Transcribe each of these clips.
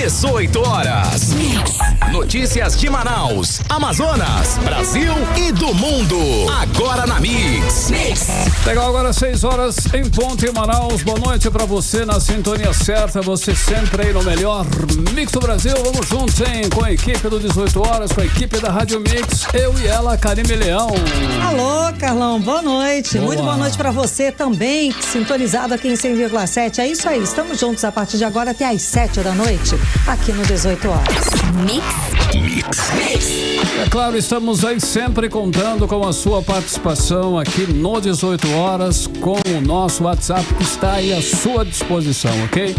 18 horas. Notícias de Manaus, Amazonas, Brasil e do mundo. Agora na Mix. Legal, agora 6 horas em ponto em Manaus. Boa noite pra você na sintonia certa. Você sempre aí no melhor Mix do Brasil. Vamos juntos, hein? Com a equipe do 18 horas, com a equipe da Rádio Mix. Eu e ela, Karime Leão. Alô, Carlão. Boa noite. Boa. Muito boa noite pra você também, sintonizado aqui em 100,7. É isso aí. Estamos juntos a partir de agora até às 7 da noite, aqui no 18 horas. Mix. É claro, estamos aí sempre contando com a sua participação aqui no 18 horas, com o nosso WhatsApp que está aí à sua disposição, ok?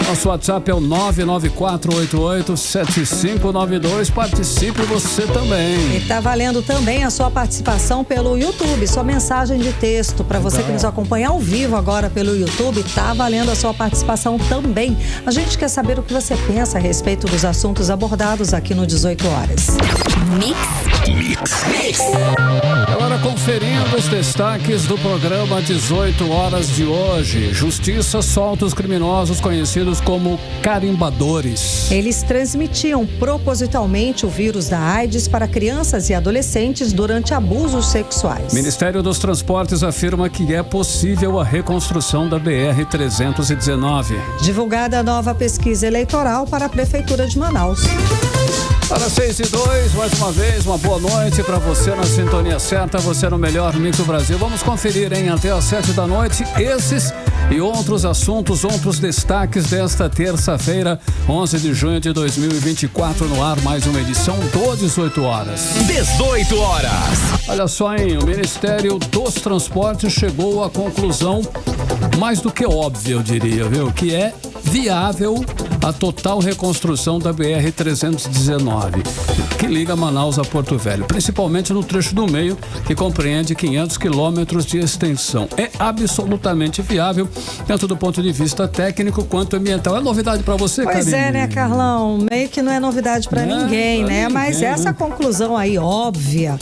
Nosso WhatsApp é o 994887592. Participe você também. E tá valendo também a sua participação pelo YouTube, sua mensagem de texto. Para você que nos acompanha ao vivo agora pelo YouTube, tá valendo a sua participação também. A gente quer saber o que você pensa a respeito dos assuntos abordados aqui no 18 horas. Mix. Agora conferindo os destaques do programa 18 horas de hoje. Justiça solta os criminosos conhecidos como carimbadores. Eles transmitiam propositalmente o vírus da AIDS para crianças e adolescentes durante abusos sexuais. Ministério dos Transportes afirma que é possível a reconstrução da BR-319. Divulgada a nova pesquisa eleitoral para a Prefeitura de Manaus. Para 6:02, mais uma vez, uma boa noite para você na sintonia certa, você no melhor Mix do Brasil. Vamos conferir, hein, até às 7 da noite, esses e outros assuntos, outros destaques desta terça-feira, 11 de junho de 2024, no ar, mais uma edição do 18 horas. 18 horas. Olha só, hein, o Ministério dos Transportes chegou à conclusão mais do que óbvia, eu diria, viu, que é viável a total reconstrução da BR-319, que liga Manaus a Porto Velho, principalmente no trecho do meio, que compreende 500 quilômetros de extensão. É absolutamente viável, tanto do ponto de vista técnico quanto ambiental. É novidade para você, Pois Karine? é, né, Carlão? Meio que não é novidade para ninguém, pra né? ninguém, Mas essa conclusão aí, óbvia,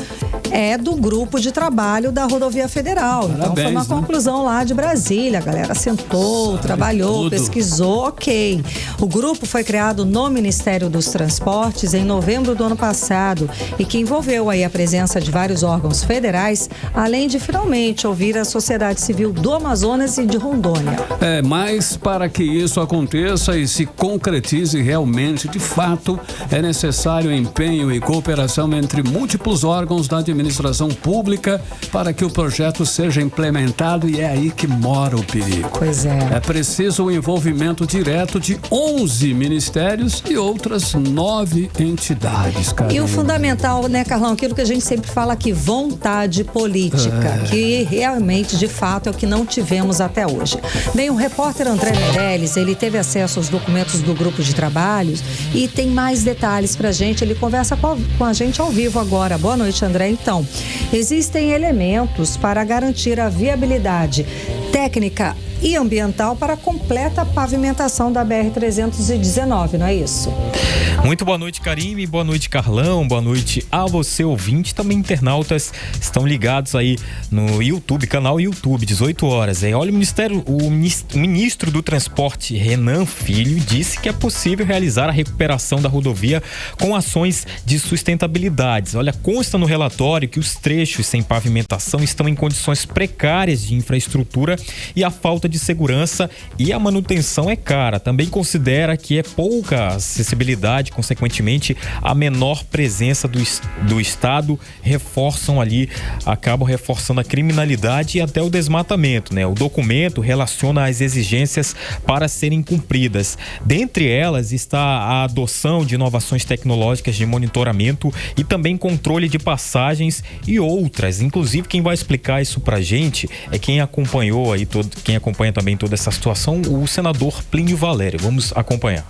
é do grupo de trabalho da Rodovia Federal. Então foi uma conclusão lá de Brasília. A galera sentou, trabalhou, pesquisou, ok. O grupo foi criado no Ministério dos Transportes em novembro do ano passado e que envolveu aí a presença de vários órgãos federais, além de finalmente ouvir a sociedade civil do Amazonas e de Rondônia. Mas para que isso aconteça e se concretize realmente, de fato, é necessário empenho e cooperação entre múltiplos órgãos da administração pública para que o projeto seja implementado, e é aí que mora o perigo. Pois é. É preciso o envolvimento direto de 11 ministérios e outras 9 entidades, cara. E o fundamental, né, Carlão, aquilo que a gente sempre fala aqui, vontade política, que realmente, de fato, é o que não tivemos até hoje. Bem, o repórter André Meirelles, ele teve acesso aos documentos do grupo de trabalhos e tem mais detalhes pra gente. Ele conversa com a gente ao vivo agora. Boa noite, André. Então, existem elementos para garantir a viabilidade técnica e ambiental para a completa pavimentação da BR-319, não é isso? Muito boa noite, Karime, boa noite, Carlão, boa noite a você, ouvinte. Também internautas estão ligados aí no YouTube, canal YouTube, 18 horas. Olha, o ministro do Transporte, Renan Filho, disse que é possível realizar a recuperação da rodovia com ações de sustentabilidade. Olha, consta no relatório que os trechos sem pavimentação estão em condições precárias de infraestrutura e a falta de segurança e a manutenção é cara. Também considera que é pouca acessibilidade, consequentemente a menor presença do Estado acabam reforçando a criminalidade e até o desmatamento, né? O documento relaciona as exigências para serem cumpridas. Dentre elas está a adoção de inovações tecnológicas de monitoramento e também controle de passagens e outras. Inclusive, quem vai explicar isso pra gente é quem acompanha também toda essa situação, o senador Plínio Valério. Vamos acompanhar.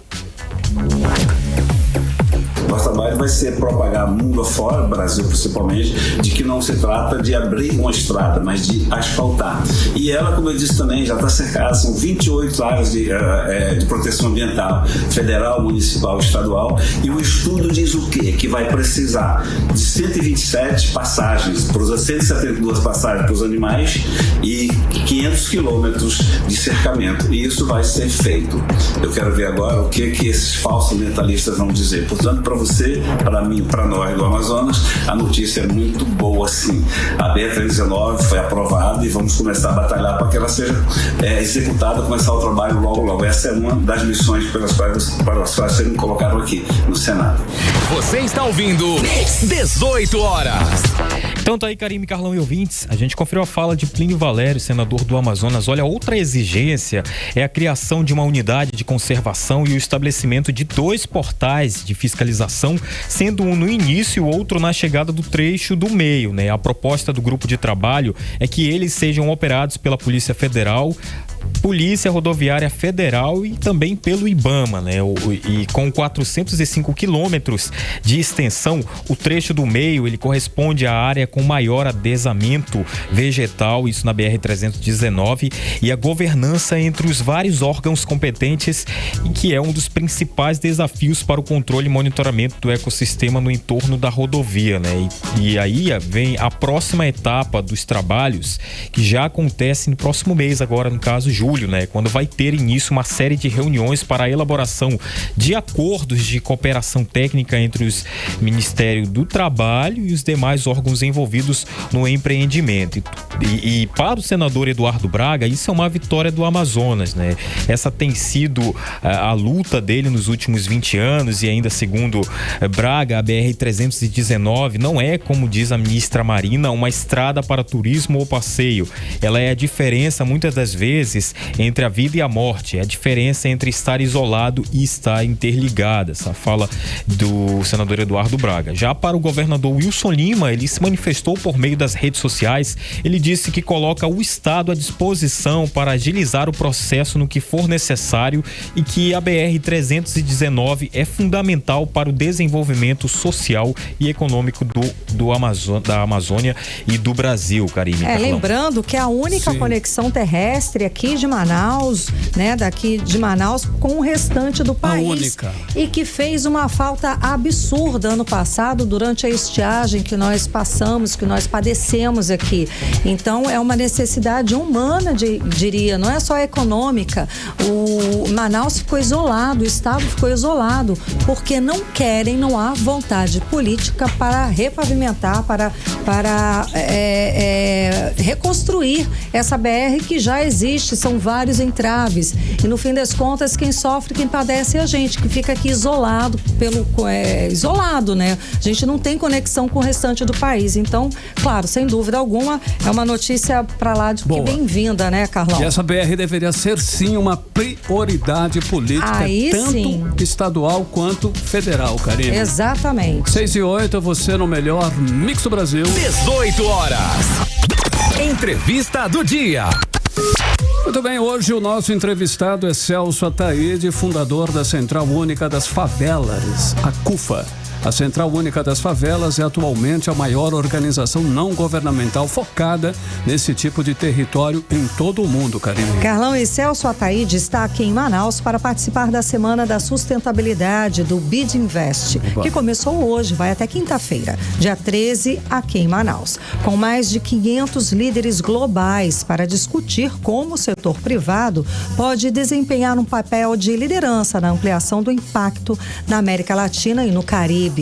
Nossa trabalho vai ser propagar mundo afora, Brasil principalmente, de que não se trata de abrir uma estrada, mas de asfaltar. E ela, como eu disse também, já está cercada, são 28 áreas de proteção ambiental, federal, municipal, estadual, e o estudo diz o quê? Que vai precisar de 127 passagens, 172 passagens para os animais e 500 quilômetros de cercamento, e isso vai ser feito. Eu quero ver agora o que esses falsos mentalistas vão dizer. Portanto, para você, para mim, para nós do Amazonas, a notícia é muito boa, sim. A BR-319 foi aprovada e vamos começar a batalhar para que ela seja executada, começar o trabalho logo. Essa é uma das missões pelas quais serem colocadas aqui no Senado. Você está ouvindo 18 horas. Então tá aí, Karime, Carlão e ouvintes, a gente conferiu a fala de Plínio Valério, senador do Amazonas. Olha, outra exigência é a criação de uma unidade de conservação e o estabelecimento de 2 portais de fiscalização, sendo um no início e o outro na chegada do trecho do meio, né? A proposta do grupo de trabalho é que eles sejam operados pela Polícia Federal, Polícia Rodoviária Federal e também pelo IBAMA, né? E com 405 quilômetros de extensão, o trecho do meio, ele corresponde à área com maior adesamento vegetal, isso na BR-319, e a governança entre os vários órgãos competentes, e que é um dos principais desafios para o controle e monitoramento do ecossistema no entorno da rodovia, né? E aí vem a próxima etapa dos trabalhos, que já acontece no próximo mês, agora no caso julho, né? Quando vai ter início uma série de reuniões para a elaboração de acordos de cooperação técnica entre os Ministério do Trabalho e os demais órgãos envolvidos no empreendimento. E para o senador Eduardo Braga, isso é uma vitória do Amazonas, né? Essa tem sido a luta dele nos últimos 20 anos, e ainda segundo Braga, a BR-319 não é, como diz a ministra Marina, uma estrada para turismo ou passeio. Ela é a diferença, muitas das vezes, entre a vida e a morte. É a diferença entre estar isolado e estar interligado. Essa fala do senador Eduardo Braga. Já para o governador Wilson Lima, ele se manifestou por meio das redes sociais. Ele disse que coloca o Estado à disposição para agilizar o processo no que for necessário e que a BR-319 é fundamental para o desenvolvimento social e econômico da Amazônia e do Brasil, Karime. Lembrando que é a única conexão terrestre aqui de Manaus, né, daqui de Manaus com o restante do país. A única. E que fez uma falta absurda ano passado durante a estiagem que nós passamos, que nós padecemos aqui. Então é uma necessidade humana, diria, não é só econômica. O Manaus ficou isolado, o estado ficou isolado, porque não há vontade política para repavimentar, para reconstruir essa BR que já existe, são vários entraves. E no fim das contas, quem sofre, quem padece é a gente, que fica aqui isolado, isolado, né? A gente não tem conexão com o restante do país. Então, claro, sem dúvida alguma, é uma notícia para lá de que bem-vinda, né, Carlão? E essa BR deveria ser, sim, uma prioridade política, tanto estadual quanto federal, Karime. Exatamente. 6:08, você no melhor Mix do Brasil. 18 horas. Entrevista do dia. Muito bem, hoje o nosso entrevistado é Celso Ataíde, fundador da Central Única das Favelas, a CUFA. A Central Única das Favelas é atualmente a maior organização não governamental focada nesse tipo de território em todo o mundo, Karine. Carlão, e Celso Ataíde está aqui em Manaus para participar da Semana da Sustentabilidade do BID Invest, que começou hoje, vai até quinta-feira, dia 13, aqui em Manaus, com mais de 500 líderes globais para discutir como o setor privado pode desempenhar um papel de liderança na ampliação do impacto na América Latina e no Caribe.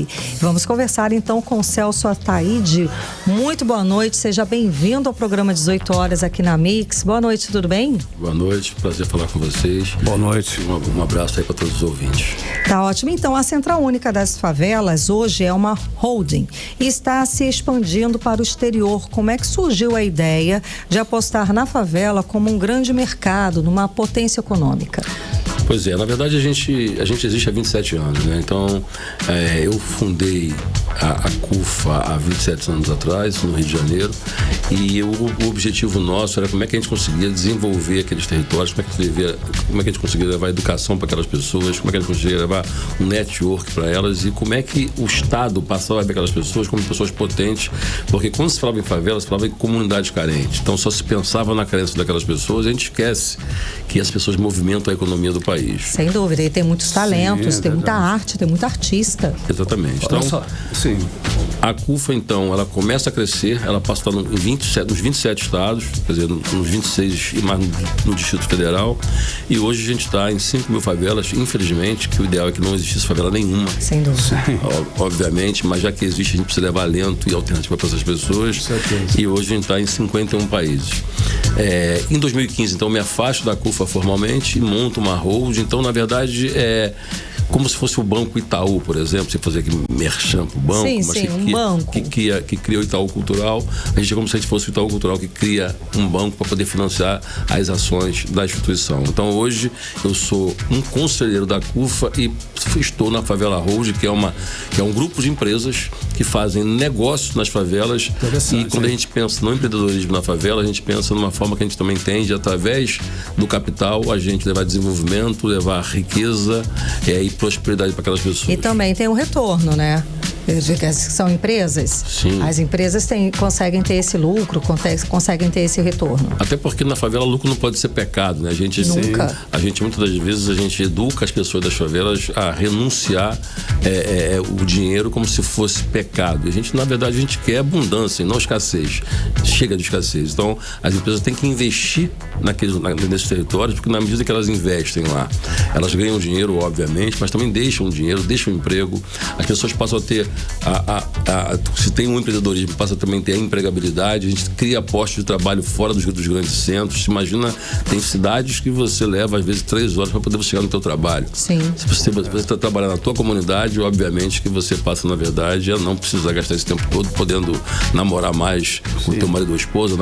Vamos conversar então com o Celso Ataíde. Muito boa noite, seja bem-vindo ao programa 18 horas aqui na Mix. Boa noite, tudo bem? Boa noite, prazer falar com vocês. Boa noite. Um abraço aí para todos os ouvintes. Tá ótimo. Então, a Central Única das Favelas hoje é uma holding e está se expandindo para o exterior. Como é que surgiu a ideia de apostar na favela como um grande mercado, numa potência econômica? Pois é, na verdade a gente existe há 27 anos, né? Então, eu fundei a CUFA há 27 anos atrás, no Rio de Janeiro, e o objetivo nosso era como é que a gente conseguia desenvolver aqueles territórios, como é que a gente conseguia levar educação para aquelas pessoas, como é que a gente conseguia levar um network para elas e como é que o Estado passava a ver aquelas pessoas como pessoas potentes, porque quando se falava em favelas, se falava em comunidades carentes. Então só se pensava na carência daquelas pessoas, a gente esquece que as pessoas movimentam a economia do país. Sem dúvida, e tem muitos talentos, tem muita arte, tem muito artista. Exatamente. Então, sim. A CUFA, então, ela começa a crescer, ela passa a estar nos 27 estados, quer dizer, nos 26 e mais no Distrito Federal, e hoje a gente está em 5 mil favelas, infelizmente, que o ideal é que não existisse favela nenhuma. Sem dúvida. Obviamente, mas já que existe, a gente precisa levar alento e alternativa para essas pessoas, e hoje a gente está em 51 países. Em 2015, então, eu me afasto da CUFA formalmente e monto uma hold. Então, na verdade, como se fosse o Banco Itaú, por exemplo, você fazer aqui merchan pro banco, banco. Que cria o Itaú Cultural. A gente é como se a gente fosse o Itaú Cultural que cria um banco para poder financiar as ações da instituição. Então hoje eu sou um conselheiro da CUFA e estou na Favela Hold, que é um grupo de empresas que fazem negócios nas favelas. E quando a gente pensa no empreendedorismo na favela, a gente pensa numa forma que a gente também tem de, através do capital, a gente levar desenvolvimento, levar riqueza e prosperidade para aquelas pessoas. E também tem um retorno, né? São empresas. Sim. As empresas conseguem ter esse lucro, conseguem ter esse retorno. Até porque na favela lucro não pode ser pecado, né? Nunca. A gente muitas das vezes a gente educa as pessoas das favelas a renunciar o dinheiro como se fosse pecado. A gente, na verdade, a gente quer abundância e não escassez. Chega de escassez. Então, as empresas têm que investir nesses territórios, porque na medida que elas investem lá, elas ganham dinheiro, obviamente, mas também deixam dinheiro, deixam emprego. As pessoas passam a ter se tem um empreendedorismo, passa também a ter a empregabilidade. A gente cria postos de trabalho fora dos grandes centros. Você imagina, tem cidades que você leva às vezes 3 horas para poder chegar no teu trabalho. Sim. Se você está trabalhando na tua comunidade, obviamente que você passa, na verdade, a não precisar gastar esse tempo todo podendo namorar mais com o teu marido ou esposa,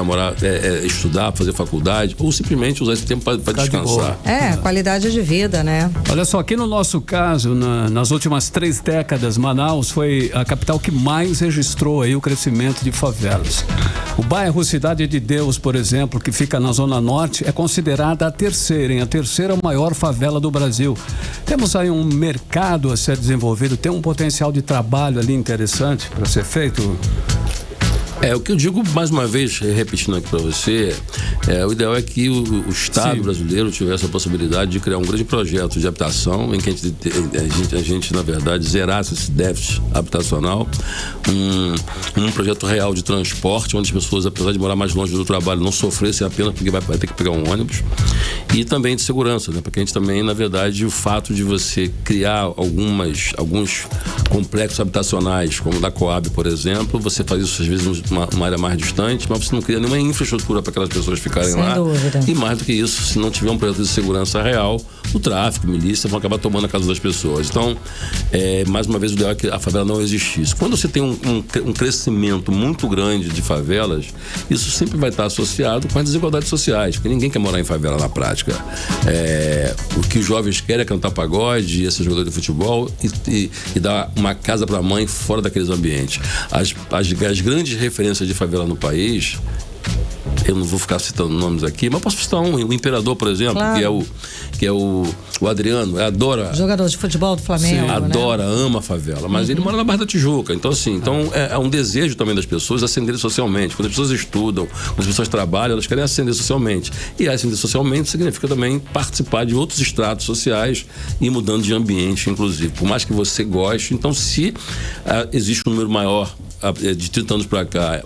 estudar, fazer faculdade, ou simplesmente usar esse tempo para descansar. Qualidade de vida, né? Olha só, aqui no nosso caso, nas últimas 3 décadas, Manaus foi a capital que mais registrou aí o crescimento de favelas. O bairro Cidade de Deus, por exemplo, que fica na Zona Norte, é considerada a terceira maior favela do Brasil. Temos aí um mercado a ser desenvolvido, tem um potencial de trabalho ali interessante para ser feito. O que eu digo, mais uma vez, repetindo aqui para você, o ideal é que o Estado brasileiro tivesse a possibilidade de criar um grande projeto de habitação em que a gente na verdade, zerasse esse déficit habitacional, um projeto real de transporte, onde as pessoas, apesar de morar mais longe do trabalho, não sofressem apenas porque vai ter que pegar um ônibus, e também de segurança, né? Porque a gente também, na verdade, o fato de você criar alguns complexos habitacionais, como o da Coab, por exemplo, você faz isso às vezes uma área mais distante, mas você não cria nenhuma infraestrutura para aquelas pessoas ficarem lá. Sem dúvida. E mais do que isso, se não tiver um projeto de segurança real, o tráfico, a milícia vão acabar tomando a casa das pessoas. Então, mais uma vez, o ideal é que a favela não existisse. Quando você tem um crescimento muito grande de favelas, isso sempre vai estar associado com as desigualdades sociais, porque ninguém quer morar em favela na prática. O que os jovens querem é cantar pagode, ser jogador de futebol e dar uma casa para a mãe fora daqueles ambientes. As grandes referências de favela no país, eu não vou ficar citando nomes aqui, mas posso citar o Imperador, por exemplo, claro. que é o Adriano, adora... Jogador de futebol do Flamengo, sim, adora, ama a favela, mas ele mora na Barra da Tijuca. Então, assim, é um desejo também das pessoas ascenderem socialmente. Quando as pessoas estudam, quando as pessoas trabalham, elas querem ascender socialmente. E ascender socialmente significa também participar de outros estratos sociais e mudando de ambiente, inclusive. Por mais que você goste, então, se existe um número maior de 30 anos para cá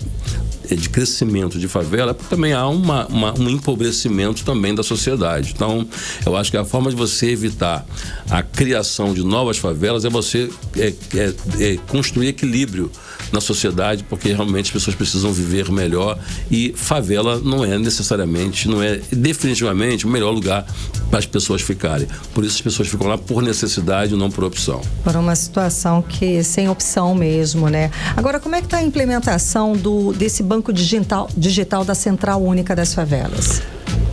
de crescimento de favela, também há um empobrecimento também da sociedade. Então, eu acho que a forma de você evitar a criação de novas favelas é você construir equilíbrio na sociedade, porque realmente as pessoas precisam viver melhor e favela não é definitivamente o melhor lugar para as pessoas ficarem. Por isso as pessoas ficam lá por necessidade e não por opção. Por uma situação que sem opção mesmo, né? Agora, como é que está a implementação desse banco digital da Central Única das Favelas?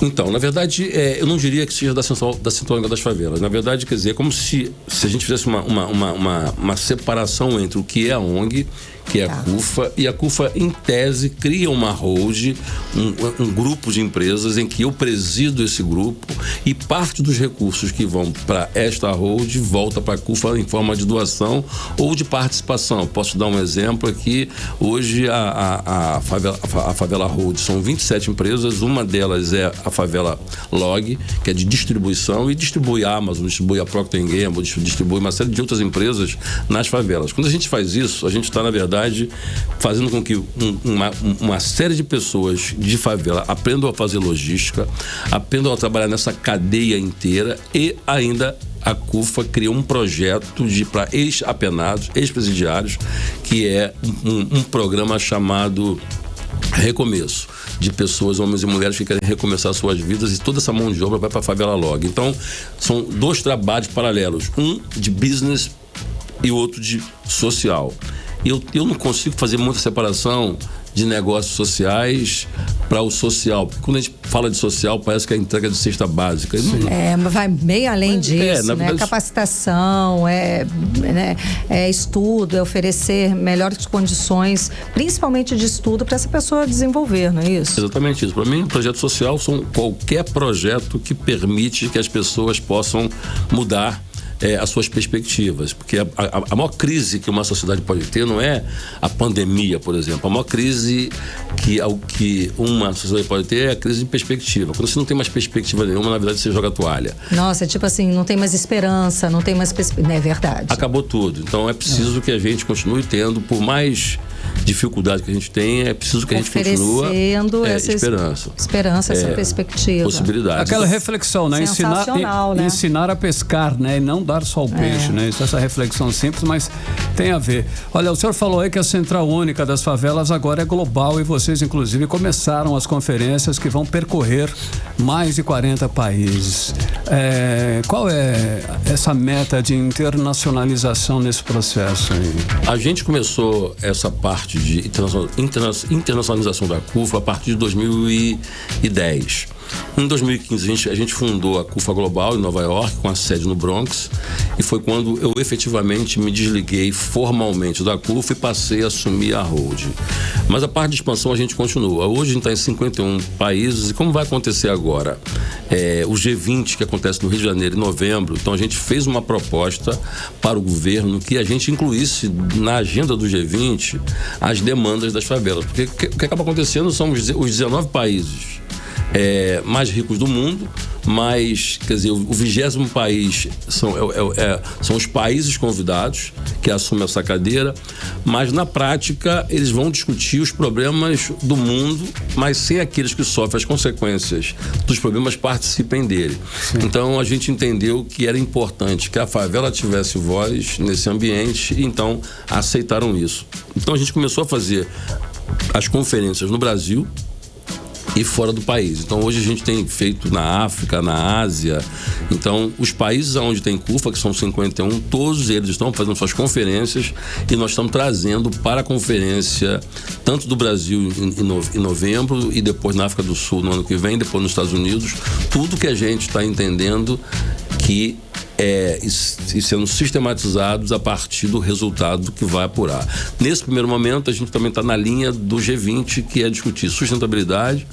Então, na verdade, eu não diria que seja da Central Única das Favelas. Na verdade, quer dizer, é como se a gente fizesse uma separação entre o que é a ONG, que é a CUFA, e a CUFA, em tese, cria uma holding, um grupo de empresas em que eu presido esse grupo, e parte dos recursos que vão para esta holding volta para a CUFA em forma de doação ou de participação. Posso dar um exemplo aqui. Hoje a Favela Holding são 27 empresas, uma delas é a Favela Log, que é de distribuição, e distribui a Amazon, distribui a Procter & Gamble, distribui uma série de outras empresas nas favelas. Quando a gente faz isso, a gente está, na verdade, fazendo com que uma série de pessoas de favela aprendam a fazer logística, aprendam a trabalhar nessa cadeia inteira, e ainda a CUFA criou um projeto para ex-apenados, ex-presidiários, que é um programa chamado Recomeço, de pessoas, homens e mulheres que querem recomeçar suas vidas, e toda essa mão de obra vai para a Favela Log. Então, são 2 trabalhos paralelos, um de business e outro de social. Eu não consigo fazer muita separação de negócios sociais para o social, porque quando a gente fala de social, parece que é a entrega de cesta básica. Mas vai meio além disso, né? Verdade, capacitação, estudo, é oferecer melhores condições, principalmente de estudo, para essa pessoa desenvolver, não é isso? Exatamente isso. Para mim, projeto social são qualquer projeto que permite que as pessoas possam mudar as suas perspectivas, porque a maior crise que uma sociedade pode ter não é a pandemia, por exemplo. A maior crise que uma sociedade pode ter é a crise de perspectiva. Quando você não tem mais perspectiva nenhuma, na verdade você joga a toalha. Nossa, tipo assim, não tem mais esperança, não tem mais perspectiva. É verdade. Acabou tudo. Então é preciso que a gente continue tendo, por mais dificuldade que a gente tem, é preciso que a gente continue essa esperança, essa perspectiva, possibilidade. Aquela reflexão, né? Ensinar a pescar, né? E não dar só o peixe, né? Essa reflexão simples, mas tem a ver. Olha, o senhor falou aí que a Central Única das Favelas agora é global, e vocês, inclusive, começaram as conferências que vão percorrer mais de 40 países. Qual é essa meta de internacionalização nesse processo aí? A gente começou essa parte de internacionalização da CUFA a partir de 2010. Em 2015, a gente fundou a CUFA Global em Nova York, com a sede no Bronx, e foi quando eu efetivamente me desliguei formalmente da CUFA e passei a assumir a holding. Mas a parte de expansão a gente continua. Hoje a gente está em 51 países, e como vai acontecer agora? O G20, que acontece no Rio de Janeiro em novembro, então a gente fez uma proposta para o governo que a gente incluísse na agenda do G20 as demandas das favelas. Porque o que acaba acontecendo são os 19 países mais ricos do mundo, mas, quer dizer, o 20º país são os países convidados que assumem essa cadeira, mas na prática eles vão discutir os problemas do mundo, mas sem aqueles que sofrem as consequências dos problemas participem dele. Sim. Então a gente entendeu que era importante que a favela tivesse voz nesse ambiente, e então aceitaram isso. Então a gente começou a fazer as conferências no Brasil e fora do país. Então hoje a gente tem feito na África, na Ásia. Então os países onde tem CUFA, que são 51, todos eles estão fazendo suas conferências, e nós estamos trazendo para a conferência tanto do Brasil em novembro, e depois na África do Sul no ano que vem, depois nos Estados Unidos, tudo que a gente está entendendo que e sendo sistematizados a partir do resultado que vai apurar. Nesse primeiro momento, a gente também está na linha do G20, que é discutir sustentabilidade,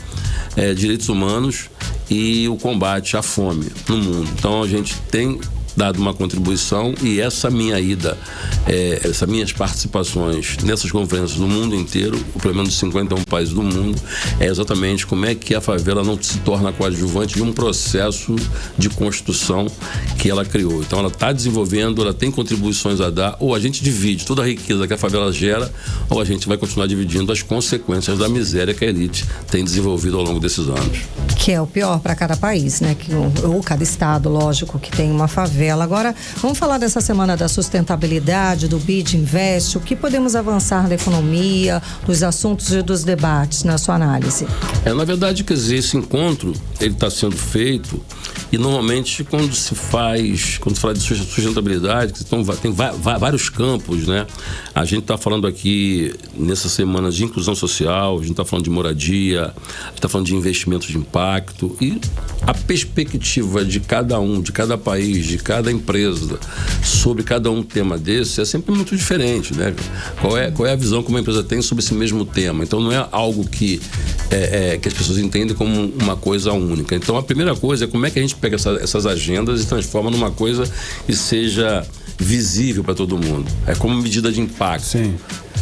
direitos humanos e o combate à fome no mundo. Então, a gente tem dado uma contribuição, e essa minha ida, essas minhas participações nessas conferências do mundo inteiro, pelo menos 51 países do mundo, é exatamente como é que a favela não se torna coadjuvante de um processo de construção que ela criou. Então ela está desenvolvendo, ela tem contribuições a dar, ou a gente divide toda a riqueza que a favela gera, ou a gente vai continuar dividindo as consequências da miséria que a elite tem desenvolvido ao longo desses anos. Que é o pior para cada país, né? Ou cada estado, lógico, que tem uma favela. Agora, vamos falar dessa semana da sustentabilidade, do BID Invest. O que podemos avançar da economia, dos assuntos e dos debates, na sua análise? Na verdade, quer dizer, esse encontro, ele está sendo feito E normalmente quando se fala de sustentabilidade, tem vários campos, né? A gente está falando aqui nessa semana de inclusão social, a gente está falando de moradia, a gente está falando de investimentos de impacto, e a perspectiva de cada um, de cada país, de cada empresa sobre cada um tema desse é sempre muito diferente, né? Qual é a visão que uma empresa tem sobre esse mesmo tema? Então não é algo que as pessoas entendem como uma coisa única. Então a primeira coisa é como é que a gente pega essas agendas e transforma numa coisa que seja visível para todo mundo. É como medida de impacto. Sim.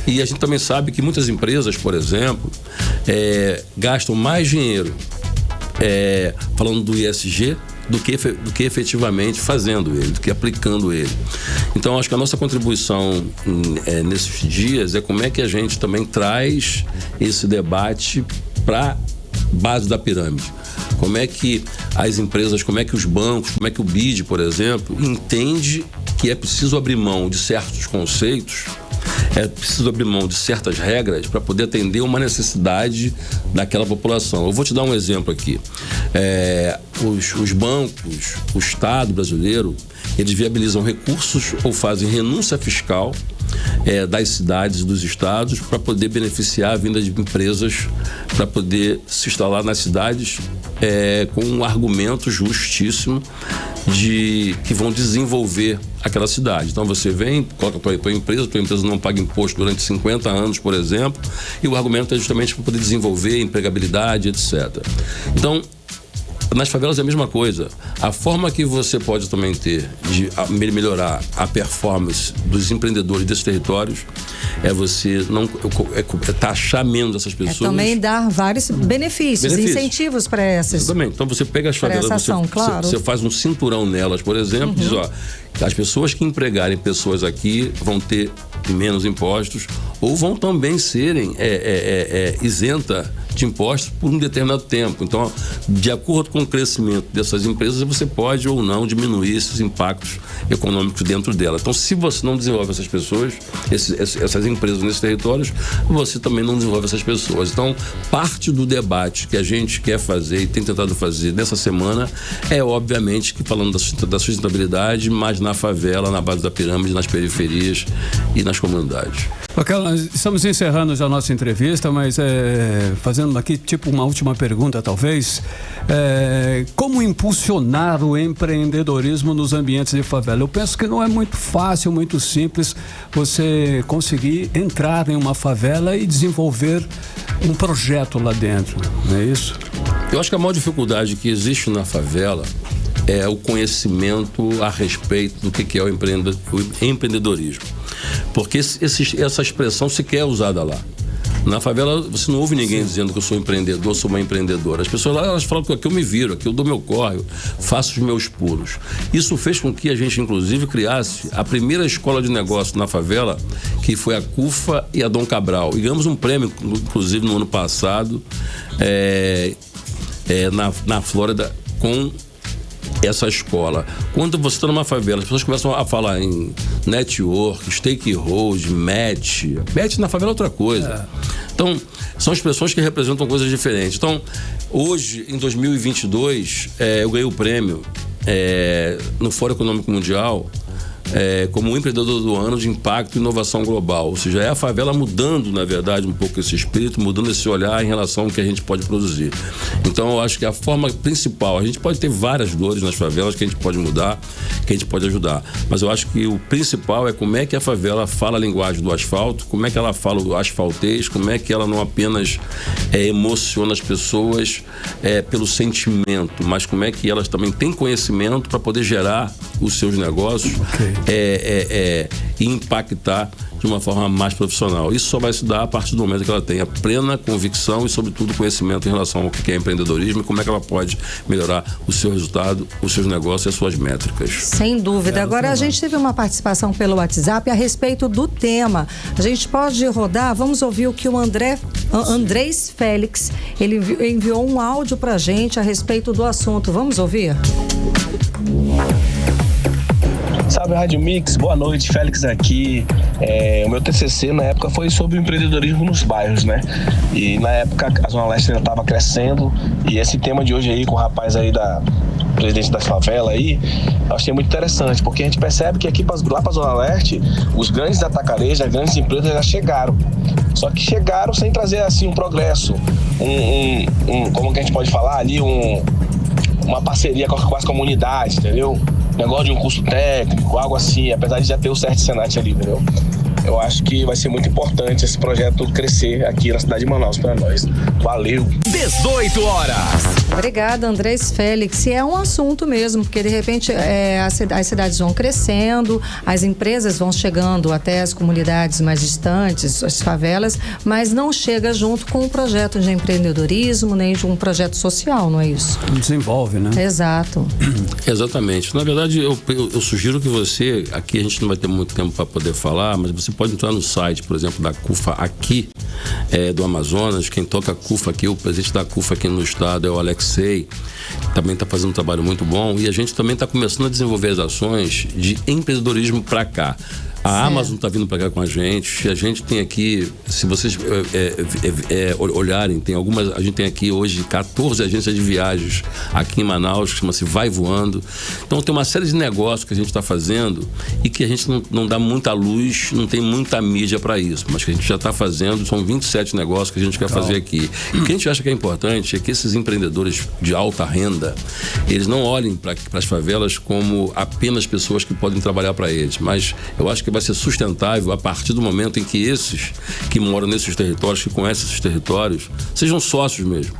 E a gente também sabe que muitas empresas, por exemplo, gastam mais dinheiro falando do ESG do que efetivamente fazendo ele, do que aplicando ele. Então, acho que a nossa contribuição nesses dias é como é que a gente também traz esse debate para base da pirâmide. Como é que as empresas, como é que os bancos, como é que o BID, por exemplo, entende que é preciso abrir mão de certos conceitos, é preciso abrir mão de certas regras para poder atender uma necessidade daquela população. Eu vou te dar um exemplo aqui. Os bancos, o Estado brasileiro, eles viabilizam recursos ou fazem renúncia fiscal das cidades e dos estados para poder beneficiar a vinda de empresas para poder se instalar nas cidades com um argumento justíssimo de que vão desenvolver aquela cidade. Então você vem, coloca a tua empresa não paga imposto durante 50 anos, por exemplo, e o argumento é justamente para poder desenvolver empregabilidade, etc. Então, nas favelas é a mesma coisa. A forma que você pode também ter de melhorar a performance dos empreendedores desses territórios é você não taxar menos essas pessoas. Também dar vários benefícios. Incentivos para essas. Exatamente. Então você pega as favelas, você faz um cinturão nelas, por exemplo, diz, as pessoas que empregarem pessoas aqui vão ter menos impostos ou vão também serem isenta de impostos por um determinado tempo. Então, de acordo com o crescimento dessas empresas, você pode ou não diminuir esses impactos econômicos dentro dela. Então, se você não desenvolve essas pessoas, essas empresas nesses territórios, você também não desenvolve essas pessoas. Então, parte do debate que a gente quer fazer e tem tentado fazer nessa semana é, obviamente, que falando da sustentabilidade, mas na favela, na base da pirâmide, nas periferias e nas comunidades. Ok, nós estamos encerrando já a nossa entrevista, mas fazendo aqui tipo uma última pergunta, talvez. Como impulsionar o empreendedorismo nos ambientes de favela? Eu penso que não é muito fácil, muito simples você conseguir entrar em uma favela e desenvolver um projeto lá dentro, não é isso? Eu acho que a maior dificuldade que existe na favela é o conhecimento a respeito do que é o empreendedorismo. Porque essa expressão sequer é usada lá. Na favela, você não ouve ninguém dizendo que eu sou empreendedor, sou uma empreendedora. As pessoas lá, elas falam que aqui eu me viro, aqui eu dou meu corre, faço os meus pulos. Isso fez com que a gente, inclusive, criasse a primeira escola de negócio na favela, que foi a CUFA e a Dom Cabral. E ganhamos um prêmio, inclusive, no ano passado, na Flórida, com essa escola. Quando você está numa favela, as pessoas começam a falar em network, stakeholder, match. Match na favela é outra coisa. Então, são expressões que representam coisas diferentes. Então, hoje, em 2022, eu ganhei o prêmio no Fórum Econômico Mundial como o empreendedor do ano de impacto e inovação global. Ou seja, é a favela mudando, na verdade, um pouco esse espírito, mudando esse olhar em relação ao que a gente pode produzir. Então, eu acho que a forma principal, a gente pode ter várias dores nas favelas que a gente pode mudar, que a gente pode ajudar. Mas eu acho que o principal é como é que a favela fala a linguagem do asfalto, como é que ela fala o asfaltês, como é que ela não apenas emociona as pessoas pelo sentimento, mas como é que elas também têm conhecimento para poder gerar os seus negócios e impactar de uma forma mais profissional. Isso só vai se dar a partir do momento que ela tenha plena convicção e, sobretudo, conhecimento em relação ao que é empreendedorismo e como é que ela pode melhorar o seu resultado, os seus negócios e as suas métricas. Sem dúvida. Agora, a gente teve uma participação pelo WhatsApp a respeito do tema. A gente pode rodar, vamos ouvir o que o Andrés Félix, ele enviou um áudio pra gente a respeito do assunto. Vamos ouvir? Salve Rádio Mix, boa noite, Félix aqui. O meu TCC na época foi sobre o empreendedorismo nos bairros, né? E na época a Zona Leste ainda estava crescendo e esse tema de hoje aí com o rapaz aí presidente das favelas aí, eu achei muito interessante, porque a gente percebe que aqui lá para a Zona Leste, os grandes atacarejos, as grandes empresas já chegaram. Só que chegaram sem trazer assim um progresso, como que a gente pode falar ali, uma parceria com as comunidades, entendeu? Negócio de um curso técnico, algo assim, apesar de já ter o CERT-SENAT ali, entendeu? Eu acho que vai ser muito importante esse projeto crescer aqui na cidade de Manaus para nós. Valeu! 18 horas. Obrigada, Andrés Félix. E é um assunto mesmo, porque de repente as cidades vão crescendo, as empresas vão chegando até as comunidades mais distantes, as favelas, mas não chega junto com um projeto de empreendedorismo, nem de um projeto social, não é isso? Desenvolve, né? Exato. Exatamente. Na verdade, eu sugiro que você, aqui a gente não vai ter muito tempo para poder falar, mas você pode entrar no site, por exemplo, da CUFA aqui, do Amazonas. Quem toca a CUFA aqui, o presidente da CUFA aqui no estado é o Alexei, também está fazendo um trabalho muito bom, e a gente também está começando a desenvolver as ações de empreendedorismo para cá. A Amazon está vindo para cá com a gente tem aqui, se vocês olharem, a gente tem aqui hoje 14 agências de viagens aqui em Manaus, que chama-se Vai Voando. Então tem uma série de negócios que a gente está fazendo e que a gente não dá muita luz, não tem muita mídia para isso, mas que a gente já está fazendo, são 27 negócios que a gente quer fazer aqui. E o que a gente acha que é importante é que esses empreendedores de alta renda, eles não olhem para as favelas como apenas pessoas que podem trabalhar para eles, mas eu acho que vai ser sustentável a partir do momento em que esses que moram nesses territórios, que conhecem esses territórios, sejam sócios mesmo.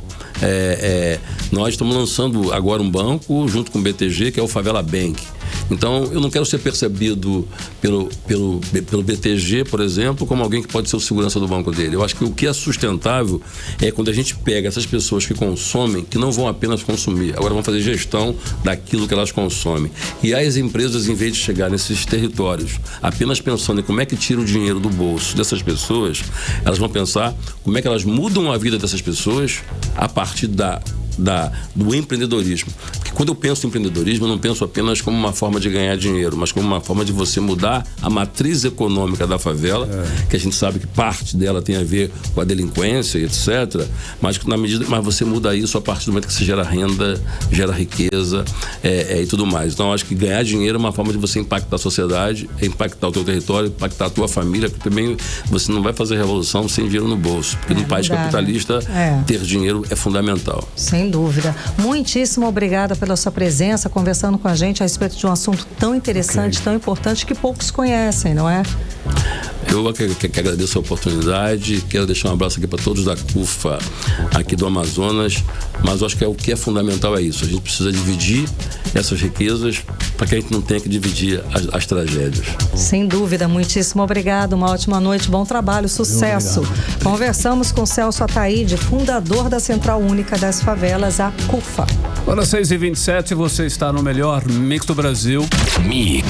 Nós estamos lançando agora um banco junto com o BTG, que é o Favela Bank. Então, eu não quero ser percebido pelo BTG, por exemplo, como alguém que pode ser o segurança do banco dele. Eu acho que o que é sustentável é quando a gente pega essas pessoas que consomem, que não vão apenas consumir, agora vão fazer gestão daquilo que elas consomem. E as empresas, em vez de chegar nesses territórios apenas pensando em como é que tira o dinheiro do bolso dessas pessoas, elas vão pensar como é que elas mudam a vida dessas pessoas a partir do empreendedorismo. Porque quando eu penso em empreendedorismo, eu não penso apenas como uma forma de ganhar dinheiro, mas como uma forma de você mudar a matriz econômica da favela, que a gente sabe que parte dela tem a ver com a delinquência e etc. Mas você muda isso a partir do momento que você gera renda, gera riqueza e tudo mais. Então, eu acho que ganhar dinheiro é uma forma de você impactar a sociedade, impactar o teu território, impactar a tua família, porque também você não vai fazer revolução sem dinheiro no bolso. Porque no país capitalista, ter dinheiro é fundamental. Sem dúvida. Muitíssimo obrigada pela sua presença, conversando com a gente a respeito de um assunto tão interessante, tão importante, que poucos conhecem, não é? Eu que agradeço a oportunidade, quero deixar um abraço aqui para todos da CUFA aqui do Amazonas, mas eu acho que o que é fundamental é isso, a gente precisa dividir essas riquezas para que a gente não tenha que dividir as tragédias. Sem dúvida, muitíssimo obrigado, uma ótima noite, bom trabalho, sucesso. Conversamos com Celso Ataíde, fundador da Central Única das Favelas, a CUFA. Agora 6h27, você está no melhor Mix do Brasil. Mix.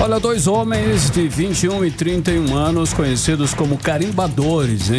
Olha, 2 homens de 21 e 31 anos, conhecidos como carimbadores,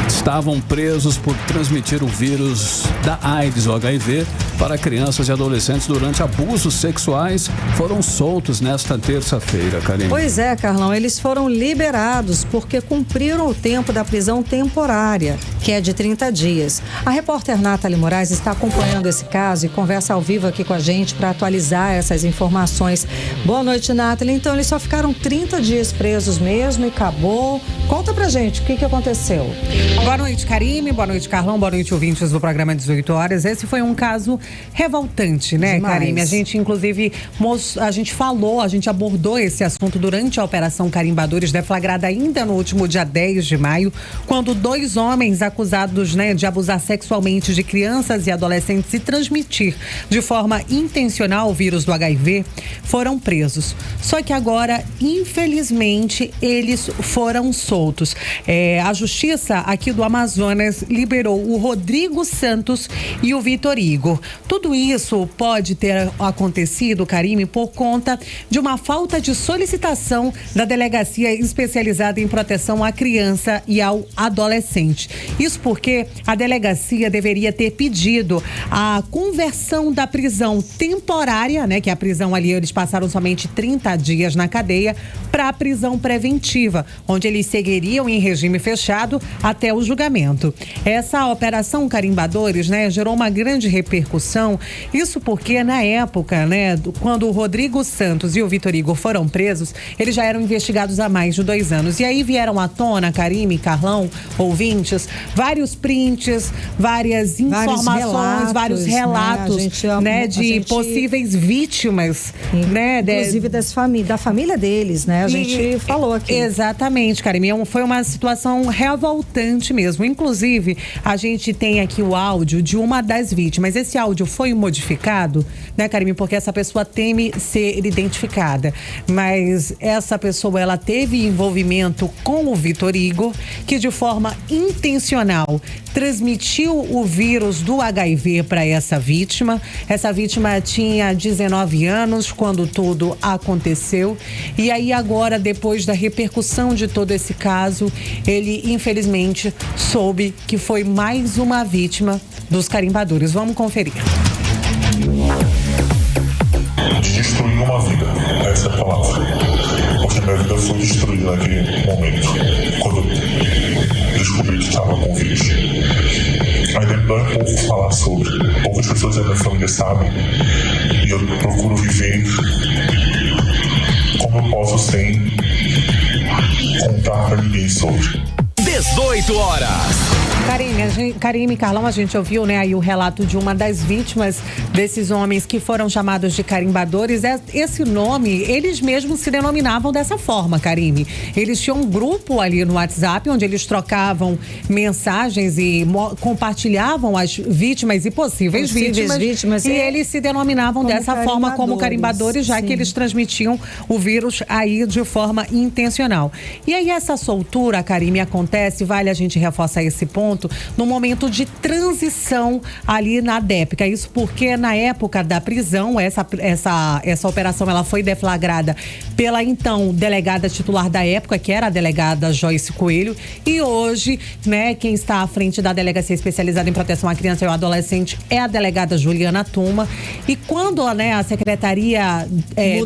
estavam presos por transmitir o vírus da AIDS, o HIV, para crianças e adolescentes durante abusos sexuais, foram soltos nesta terça-feira, Karine. Pois é, Carlão, eles foram liberados porque cumpriram o tempo da prisão temporária, que é de 30 dias. A repórter Nathalie Moraes está acompanhando esse caso e conversa ao vivo aqui com a gente para atualizar essas informações. Boa noite, Nathalie. Então, eles só ficaram 30 dias presos mesmo e acabou. Conta pra gente o que aconteceu. Boa noite, Karine. Boa noite, Carlão. Boa noite, ouvintes do programa 18 horas. Esse foi um caso revoltante, né, demais. Karine? A gente, inclusive, a gente abordou esse assunto durante a Operação Carimbadores, deflagrada ainda no último dia 10 de maio, quando 2 homens acusados, de abusar sexualmente de crianças e adolescentes e transmitir de forma intencional o vírus do HIV foram presos. Só que agora, infelizmente, eles foram soltos. A Justiça aqui do Amazonas liberou o Rodrigo Santos e o Vitor Igor. Tudo isso pode ter acontecido, Karine, por conta de uma falta de solicitação da Delegacia Especializada em Proteção à Criança e ao Adolescente. Isso porque a delegacia deveria ter pedido a conversão da prisão temporária, que a prisão ali, eles passaram somente 30 dias na cadeia, para a prisão preventiva, onde eles seguiriam em regime fechado até o julgamento. Essa operação Carimbadores, gerou uma grande repercussão repercussão. Isso porque na época, né, quando o Rodrigo Santos e o Vitor Igor foram presos, eles já eram investigados há mais de 2 anos. E aí vieram à tona, Karime, Carlão, ouvintes, vários prints, várias informações, vários relatos, né, de possíveis vítimas, né? Inclusive da família deles, né? A gente falou aqui. Exatamente, Karime. Foi uma situação revoltante mesmo. Inclusive, a gente tem aqui o áudio de uma das vítimas. Esse áudio foi modificado, né, Karime? Porque essa pessoa teme ser identificada. Mas essa pessoa, ela teve envolvimento com o Vitor Igor, que de forma intencional transmitiu o vírus do HIV para essa vítima. Essa vítima tinha 19 anos quando tudo aconteceu. E aí agora, depois da repercussão de todo esse caso, ele infelizmente soube que foi mais uma vítima dos carimbadores. Vamos conferir. Destruir uma vida, essa é a palavra. Porque minha vida foi destruída naquele momento, quando eu descobri que estava com vírus. Ainda me dói um pouco falar sobre. Poucas pessoas da minha família sabem. E eu procuro viver como eu posso sem contar pra ninguém sobre. 18 horas. Karime, Carlão, a gente ouviu, né, aí o relato de uma das vítimas desses homens que foram chamados de carimbadores. Esse nome, eles mesmos se denominavam dessa forma, Karime. Eles tinham um grupo ali no WhatsApp onde eles trocavam mensagens e compartilhavam as vítimas e possíveis vítimas. E eles se denominavam dessa forma como carimbadores, já que eles transmitiam o vírus aí de forma intencional. E aí essa soltura, Karime, acontece, vale a gente reforçar esse ponto, no momento de transição ali na DEPCA. Isso porque na época da prisão, essa operação ela foi deflagrada pela então delegada titular da época, que era a delegada Joyce Coelho, e hoje, né, quem está à frente da delegacia especializada em proteção à criança e ao adolescente é a delegada Juliana Tuma. E quando, né, a Secretaria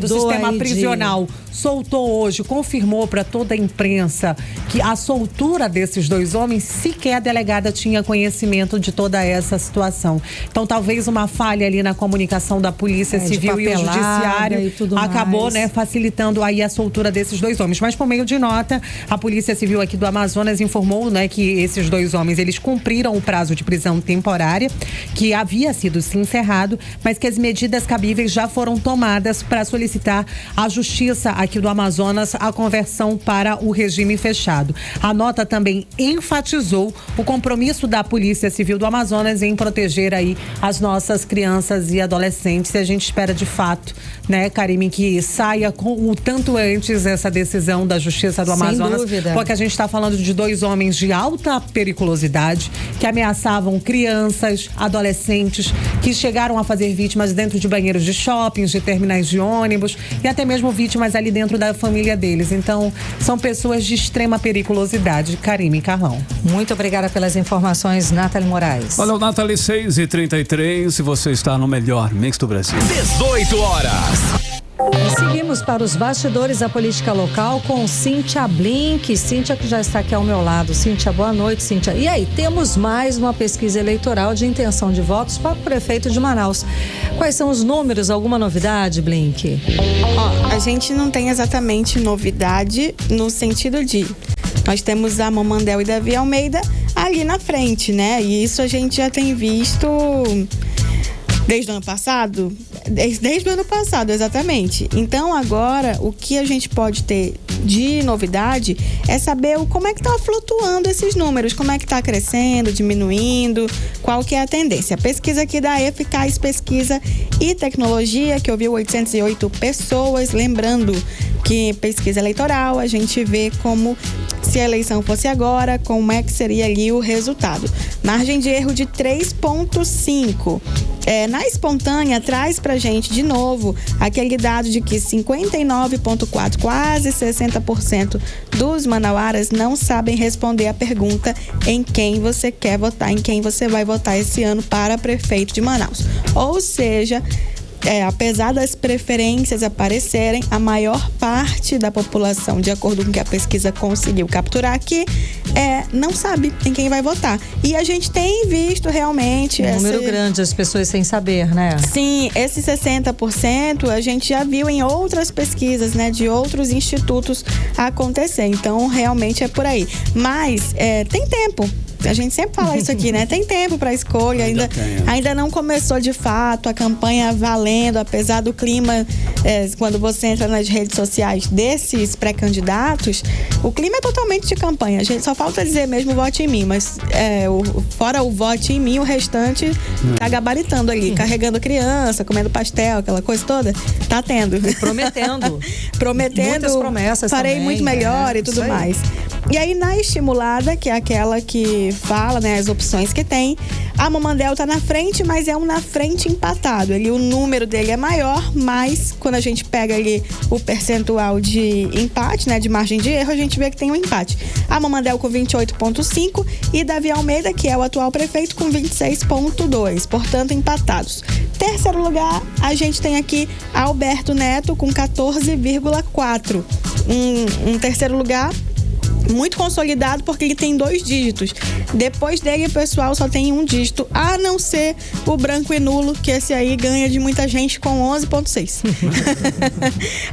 do Sistema Prisional soltou hoje, confirmou para toda a imprensa que a soltura desses 2 homens, sequer a delegada tinha conhecimento de toda essa situação. Então, talvez uma falha ali na comunicação da Polícia Civil e o Judiciário acabou, né, facilitando aí a soltura desses 2 homens. Mas, por meio de nota, a Polícia Civil aqui do Amazonas informou, né, que esses 2 homens, eles cumpriram o prazo de prisão temporária, que havia sido encerrado, mas que as medidas cabíveis já foram tomadas para solicitar à Justiça aqui do Amazonas a conversão para o regime fechado. A nota também enfatizou o compromisso da Polícia Civil do Amazonas em proteger aí as nossas crianças e adolescentes. E a gente espera de fato, né, Karime, que saia com o tanto antes essa decisão da Justiça do Amazonas. Sem dúvida. Porque a gente está falando de 2 homens de alta periculosidade que ameaçavam crianças, adolescentes, que chegaram a fazer vítimas dentro de banheiros de shoppings, de terminais de ônibus e até mesmo vítimas ali dentro da família deles. Então, são pessoas de extrema periculosidade. Karime, Carlão. Muito obrigada pelas informações, Nathalie Moraes. Valeu, Nathalie, 6h33, se você está no melhor mix do Brasil. 18 horas. E seguimos para os bastidores da política local com Cíntia Blink. Cíntia, que já está aqui ao meu lado. Cíntia, boa noite, Cíntia. E aí, temos mais uma pesquisa eleitoral de intenção de votos para o prefeito de Manaus. Quais são os números? Alguma novidade, Blink? A gente não tem exatamente novidade no sentido de... Nós temos a Mamandel e Davi Almeida ali na frente, né? E isso a gente já tem visto desde o ano passado. Desde o ano passado, exatamente. Então, agora, o que a gente pode ter de novidade é saber como é que está flutuando esses números, como é que está crescendo, diminuindo, qual que é a tendência. A pesquisa aqui da Eficaz Pesquisa e Tecnologia, que ouviu 808 pessoas, lembrando que pesquisa eleitoral, a gente vê como se a eleição fosse agora, como é que seria ali o resultado. Margem de erro de 3,5. Na espontânea, traz pra gente de novo aquele dado de que 59,4%, quase 60% dos manauaras não sabem responder a pergunta em quem você quer votar, em quem você vai votar esse ano para prefeito de Manaus. Ou seja, apesar das preferências aparecerem, a maior parte da população, de acordo com o que a pesquisa conseguiu capturar aqui, não sabe em quem vai votar. E a gente tem visto realmente... Um número grande, as pessoas sem saber, né? Sim, esse 60% a gente já viu em outras pesquisas, né, de outros institutos acontecer. Então, realmente é por aí. Mas tem tempo. A gente sempre fala isso aqui, né? Tem tempo para escolha, ainda não começou de fato a campanha valendo, apesar do clima, quando você entra nas redes sociais desses pré-candidatos, o clima é totalmente de campanha. A gente só falta dizer mesmo vote em mim, mas fora o vote em mim, o restante tá gabaritando ali, carregando criança, comendo pastel, aquela coisa toda, tá tendo. Prometendo. Muitas promessas farei também, muito melhor e tudo mais. E aí, na estimulada, que é aquela que fala, né, as opções que tem, a Mamandel tá na frente, mas é um na frente empatado. O número dele é maior, mas quando a gente pega ali o percentual de empate, né, de margem de erro, a gente vê que tem um empate. A Mamandel com 28,5 e Davi Almeida, que é o atual prefeito, com 26,2, portanto empatados. Terceiro lugar, a gente tem aqui Alberto Neto com 14,4. Um terceiro lugar muito consolidado, porque ele tem 2 dígitos. Depois dele, o pessoal só tem um dígito, a não ser o branco e nulo, que esse aí ganha de muita gente com 11,6.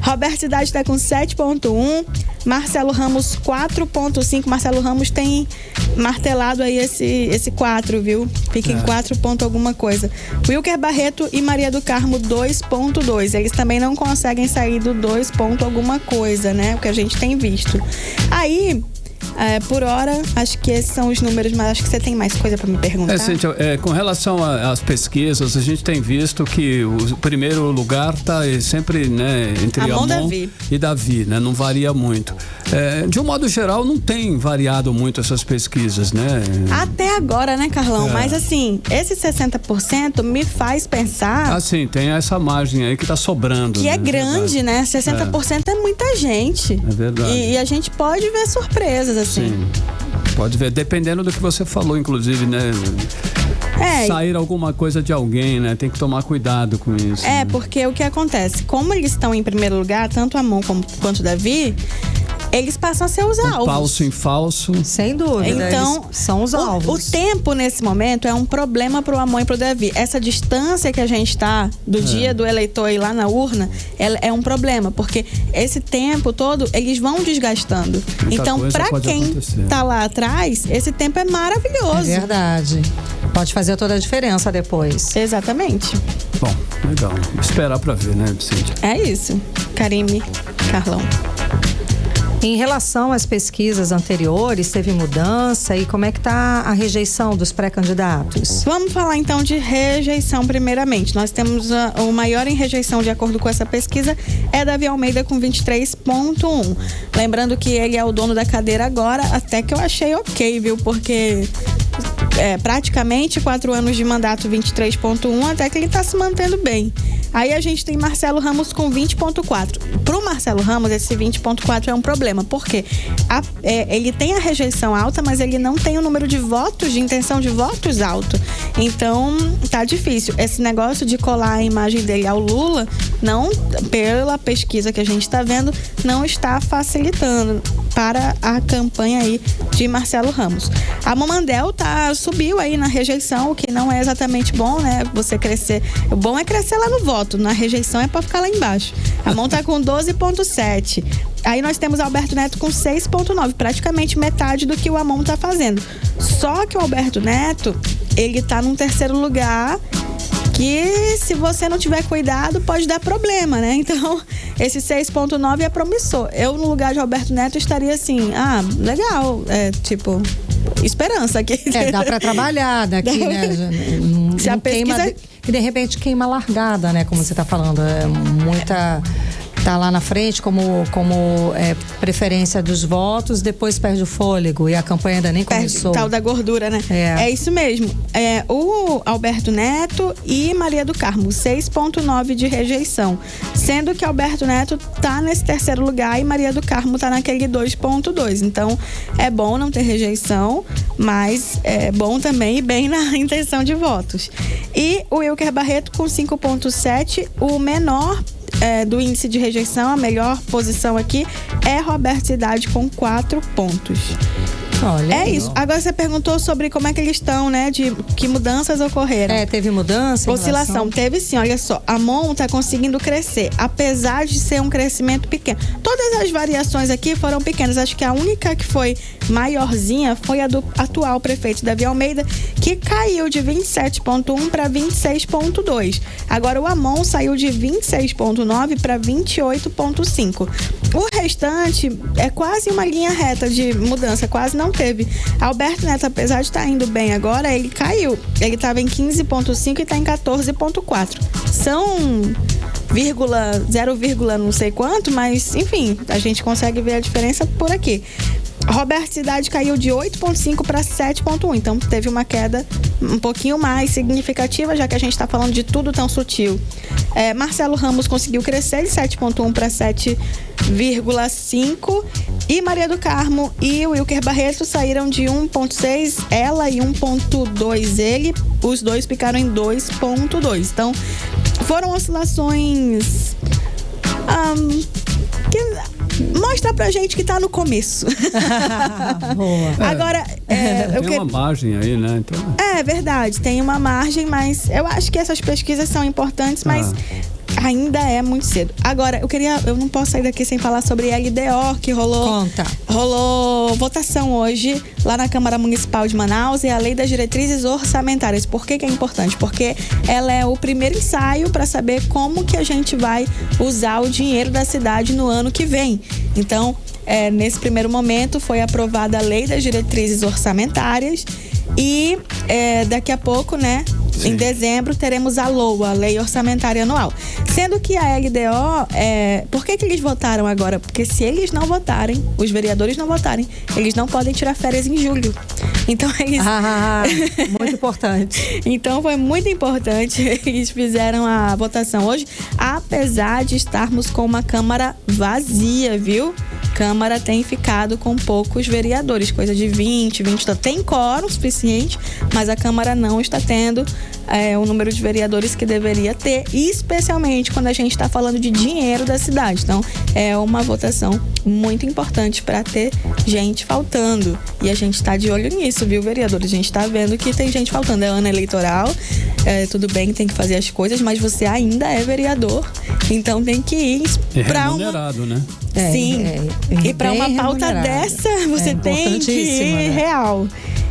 Roberto Cidade está com 7,1. Marcelo Ramos, 4,5. Marcelo Ramos tem martelado aí esse 4, viu? Fica em 4 ponto alguma coisa. Wilker Barreto e Maria do Carmo, 2,2. Eles também não conseguem sair do 2 ponto alguma coisa, né? O que a gente tem visto. Aí, por hora, acho que esses são os números, mas acho que você tem mais coisa para me perguntar. Cíntia, com relação às pesquisas, a gente tem visto que o primeiro lugar está sempre, né, entre Amon e Davi, né? Não varia muito. De um modo geral, não tem variado muito essas pesquisas, né? Até agora, né, Carlão? Mas assim, esse 60% me faz pensar... Assim, tem essa margem aí que tá sobrando. Que é grande, né? 60% é muita gente. É verdade. E a gente pode ver surpresas, assim. Sim, pode ver, dependendo do que você falou, inclusive, né? Sair alguma coisa de alguém, né? Tem que tomar cuidado com isso. Né? Porque o que acontece? Como eles estão em primeiro lugar, tanto Amon quanto Davi, eles passam a ser os alvos. Falso em falso. Sem dúvida. Então, são os alvos. O tempo nesse momento é um problema pro Amon e pro Davi. Essa distância que a gente tá do dia do eleitor ir lá na urna, é um problema, porque esse tempo todo eles vão desgastando. Então, para quem tá lá atrás, esse tempo é maravilhoso. É verdade. Pode fazer toda a diferença depois. Exatamente. Bom, legal. Esperar pra ver, né, Cíntia? É isso. Karime, Carlão. Em relação às pesquisas anteriores, teve mudança e como é que está a rejeição dos pré-candidatos? Vamos falar então de rejeição primeiramente. Nós temos o maior em rejeição, de acordo com essa pesquisa, é Davi Almeida com 23,1. Lembrando que ele é o dono da cadeira agora, até que eu achei ok, viu? Porque praticamente 4 anos de mandato, 23,1, até que ele está se mantendo bem. Aí a gente tem Marcelo Ramos com 20,4. Pro Marcelo Ramos, esse 20,4 é um problema, porque ele tem a rejeição alta, mas ele não tem o número de votos, de intenção de votos alto. Então, tá difícil. Esse negócio de colar a imagem dele ao Lula, não, pela pesquisa que a gente está vendo, não está facilitando para a campanha aí de Marcelo Ramos. A Mamandel subiu aí na rejeição, o que não é exatamente bom, né? Você crescer. O bom é crescer lá no voto. Na rejeição é para ficar lá embaixo. A Mão tá com 12,7. Aí nós temos Alberto Neto com 6,9, praticamente metade do que o Amon tá fazendo. Só que o Alberto Neto, ele tá num terceiro lugar que, se você não tiver cuidado, pode dar problema, né? Então, esse 6,9 é promissor. Eu, no lugar de Alberto Neto, estaria assim, legal, esperança aqui. Dá pra trabalhar daqui, né? Se a pesquisa... Que de repente queima largada, né? Como você tá falando, muita tá lá na frente como preferência dos votos, depois perde o fôlego e a campanha ainda nem começou. Tal da gordura, né? É isso mesmo. O Alberto Neto e Maria do Carmo, 6,9 de rejeição. Sendo que Alberto Neto tá nesse terceiro lugar e Maria do Carmo tá naquele 2,2. Então, é bom não ter rejeição, mas é bom também ir bem na intenção de votos. E o Wilker Barreto com 5,7, o menor do índice de rejeição, a melhor posição aqui é Roberto Cidade com 4 pontos. Olha, isso. Agora você perguntou sobre como é que eles estão, né? De que mudanças ocorreram. Teve mudança? Oscilação. Teve sim, olha só. A MON tá conseguindo crescer, apesar de ser um crescimento pequeno. Todas as variações aqui foram pequenas. Acho que a única que foi maiorzinha foi a do atual prefeito Davi Almeida, que caiu de 27,1 para 26,2. Agora o AMON saiu de 26,9 para 28,5. O restante é quase uma linha reta de mudança, quase não teve. Alberto Neto, apesar de estar indo bem agora, ele caiu. Ele estava em 15,5 e está em 14,4. São 0, não sei quanto, mas enfim, a gente consegue ver a diferença por aqui. Roberto Cidade caiu de 8,5 para 7,1, então teve uma queda um pouquinho mais significativa, já que a gente está falando de tudo tão sutil. Marcelo Ramos conseguiu crescer de 7,1 para 7,5 e Maria do Carmo e o Wilker Barreto saíram de 1,6, ela e 1,2 ele, os dois ficaram em 2,2. Então foram oscilações que mostra pra gente que tá no começo. Boa. Agora, tem uma margem aí, né? Então... É verdade, tem uma margem, mas eu acho que essas pesquisas são importantes, mas ainda é muito cedo. Agora, eu não posso sair daqui sem falar sobre LDO, que rolou votação hoje lá na Câmara Municipal de Manaus, e a Lei das Diretrizes Orçamentárias. Por que é importante? Porque ela é o primeiro ensaio para saber como que a gente vai usar o dinheiro da cidade no ano que vem. Então, nesse primeiro momento foi aprovada a Lei das Diretrizes Orçamentárias e daqui a pouco, né? Sim. Em dezembro teremos a LOA, a Lei Orçamentária Anual. Sendo que a LDO, por que eles votaram agora? Porque se eles não votarem, os vereadores não votarem, eles não podem tirar férias em julho. Então eles... muito importante. Então foi muito importante, eles fizeram a votação hoje, apesar de estarmos com uma Câmara vazia, viu? Câmara tem ficado com poucos vereadores, coisa de 20, tem quórum suficiente, mas a Câmara não está tendo o número de vereadores que deveria ter, especialmente quando a gente está falando de dinheiro da cidade. Então, é uma votação muito importante para ter gente faltando. E a gente está de olho nisso, viu, vereadores? A gente está vendo que tem gente faltando. É ano eleitoral, tudo bem, tem que fazer as coisas, mas você ainda é vereador, então tem que ir para remunerado, né? Sim, e para uma pauta dessa, você tem que ir real.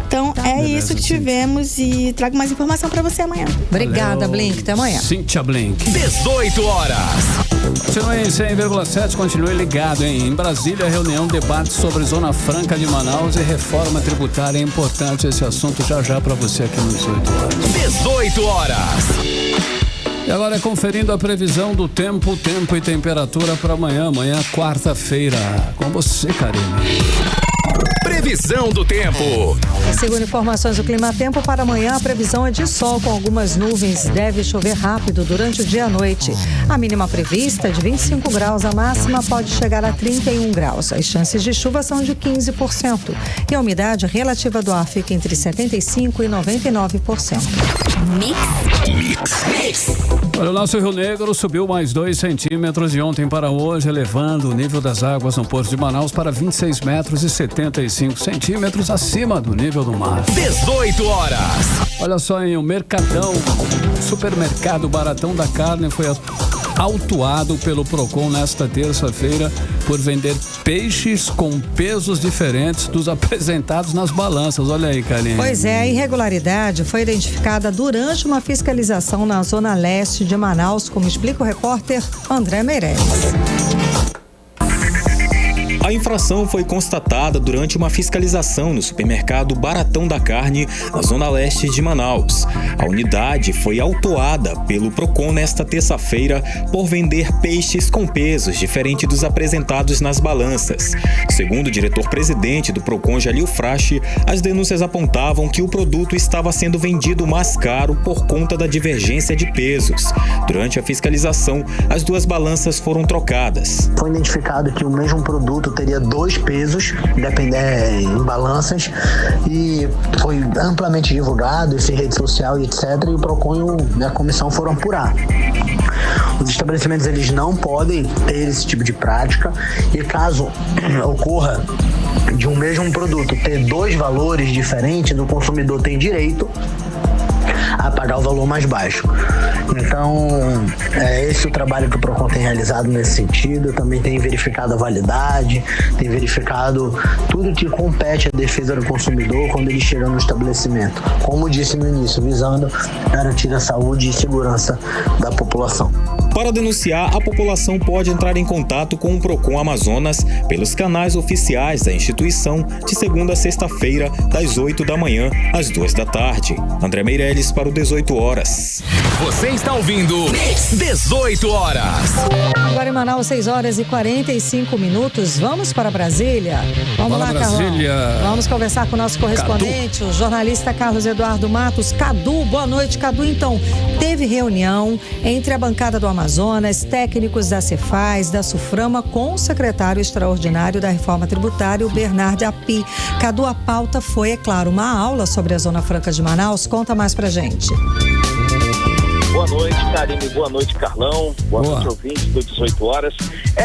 Então, isso que tivemos e trago mais informação para você amanhã. Obrigada, Blink. Até amanhã. Cíntia Blink. 18 horas. Continue em 100,7, continue ligado, hein? Em Brasília, reunião, debate sobre Zona Franca de Manaus e reforma tributária. É importante esse assunto já para você aqui no 18 horas. 18 horas. E agora conferindo a previsão do tempo e temperatura para amanhã, quarta-feira. Com você, Karine. Previsão do tempo. Segundo informações do Clima Tempo, para amanhã a previsão é de sol com algumas nuvens. Deve chover rápido durante o dia e a noite. A mínima prevista é de 25 graus, a máxima pode chegar a 31 graus. As chances de chuva são de 15%. E a umidade relativa do ar fica entre 75% e 99%. Mix. Olha, o nosso Rio Negro subiu mais 2 centímetros de ontem para hoje, elevando o nível das águas no Porto de Manaus para 26 metros e 75 centímetros acima do nível do mar. 18 horas. Olha só, hein, o Mercadão, supermercado Baratão da Carne foi autuado pelo Procon nesta terça-feira por vender peixes com pesos diferentes dos apresentados nas balanças. Olha aí, Karine. Pois é, a irregularidade foi identificada durante uma fiscalização na zona leste de Manaus, como explica o repórter André Meirelles. A A infração foi constatada durante uma fiscalização no supermercado Baratão da Carne, na zona leste de Manaus. A unidade foi autuada pelo Procon nesta terça-feira por vender peixes com pesos diferentes dos apresentados nas balanças. Segundo o diretor-presidente do Procon, Jalil Frache, as denúncias apontavam que o produto estava sendo vendido mais caro por conta da divergência de pesos. Durante a fiscalização, as duas balanças foram trocadas. Foi identificado que o mesmo produto teria 2 pesos, em balanças, e foi amplamente divulgado isso em rede social e etc. E o Procon e a comissão foram apurar. Os estabelecimentos eles não podem ter esse tipo de prática, e caso ocorra de um mesmo produto ter 2 valores diferentes, o consumidor tem direito a pagar o valor mais baixo. Então, é esse o trabalho que o Procon tem realizado nesse sentido. Também tem verificado a validade, tem verificado tudo que compete à defesa do consumidor quando ele chega no estabelecimento. Como disse no início, visando garantir a saúde e segurança da população. Para denunciar, a população pode entrar em contato com o Procon Amazonas pelos canais oficiais da instituição de segunda a sexta-feira, das 8 da manhã às 2 da tarde. André Meirelles para o 18 horas. Você está ouvindo 18 horas. Agora em Manaus, 6 horas e 45 minutos. Vamos para Brasília? Vamos lá, Brasília. Carlão. Vamos conversar com o nosso correspondente, o jornalista Carlos Eduardo Matos. Cadu, boa noite, Cadu. Então, teve reunião entre a bancada do Amazonas, técnicos da Cefaz, da Suframa, com o secretário extraordinário da Reforma Tributária, o Bernardo Api. Cadu, a pauta foi, é claro, uma aula sobre a Zona Franca de Manaus. Conta mais pra gente. Boa noite, Karime. Boa noite, Carlão. Boa noite, ouvintes do 18 horas.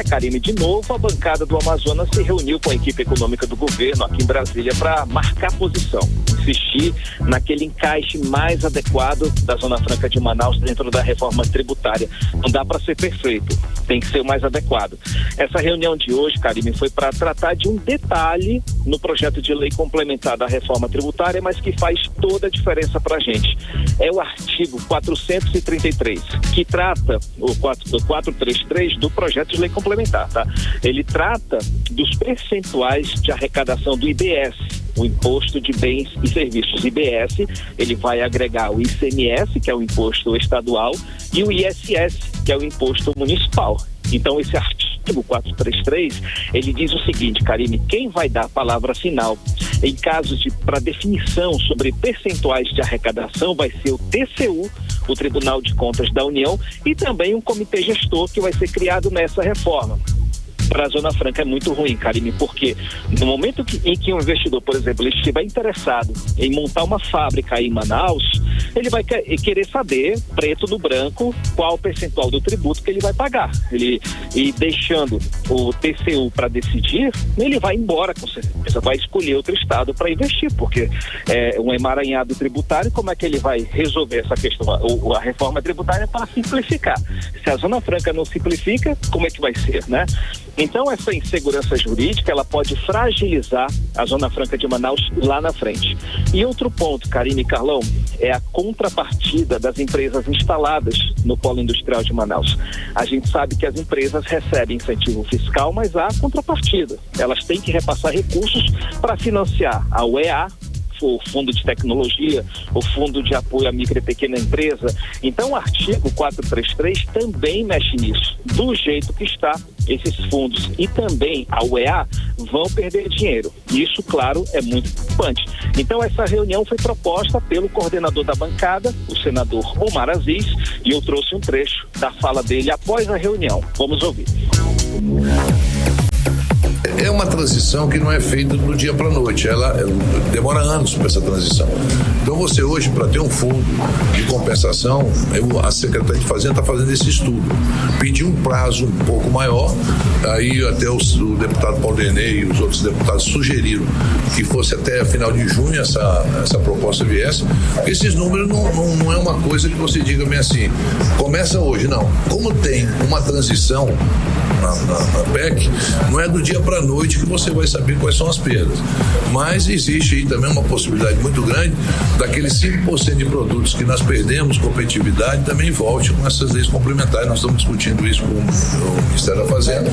Karime, de novo, a bancada do Amazonas se reuniu com a equipe econômica do governo aqui em Brasília para marcar posição, insistir naquele encaixe mais adequado da Zona Franca de Manaus dentro da reforma tributária. Não dá para ser perfeito, tem que ser o mais adequado. Essa reunião de hoje, Karime, foi para tratar de um detalhe no projeto de lei complementar da reforma tributária, mas que faz toda a diferença para a gente. É o artigo 433, que trata, o 433 do projeto de lei complementar, tá? Ele trata dos percentuais de arrecadação do IBS, o Imposto de Bens e Serviços. IBS, ele vai agregar o ICMS, que é o imposto estadual, e o ISS, que é o imposto municipal. Então, esse artigo 433, ele diz o seguinte, Karime, quem vai dar a palavra final em casos para definição sobre percentuais de arrecadação vai ser o TCU, o Tribunal de Contas da União, e também um comitê gestor que vai ser criado nessa reforma. Para a Zona Franca é muito ruim, Karime, porque no momento em que um investidor, por exemplo, ele estiver interessado em montar uma fábrica aí em Manaus, ele vai querer saber, preto no branco, qual o percentual do tributo que ele vai pagar. E deixando o TCU para decidir, ele vai embora, com certeza, vai escolher outro estado para investir, porque é um emaranhado tributário. Como é que ele vai resolver essa questão? A reforma tributária é para simplificar. Se a Zona Franca não simplifica, como é que vai ser, né? Então, essa insegurança jurídica, ela pode fragilizar a Zona Franca de Manaus lá na frente. E outro ponto, Karime e Carlão, é a contrapartida das empresas instaladas no polo industrial de Manaus. A gente sabe que as empresas recebem incentivo fiscal, mas há contrapartida. Elas têm que repassar recursos para financiar a UEA, o Fundo de Tecnologia, o Fundo de Apoio à Micro e Pequena Empresa. Então, o artigo 433 também mexe nisso. Do jeito que está, esses fundos e também a UEA vão perder dinheiro. Isso, claro, é muito preocupante. Então, essa reunião foi proposta pelo coordenador da bancada, o senador Omar Aziz, e eu trouxe um trecho da fala dele após a reunião. Vamos ouvir. É uma transição que não é feita do dia para a noite, ela demora anos para essa transição. Então você hoje, para ter um fundo de compensação, a Secretaria de Fazenda está fazendo esse estudo. Pediu um prazo um pouco maior, aí até o deputado Paulo Deney e os outros deputados sugeriram que fosse até final de junho essa proposta viesse. Esses números não é uma coisa que você diga bem assim, começa hoje, não. Como tem uma transição na PEC, não é do dia para a noite que você vai saber quais são as perdas. Mas existe aí também uma possibilidade muito grande daqueles 5% de produtos que nós perdemos competitividade também volte com essas leis complementares. Nós estamos discutindo isso com o Ministério da Fazenda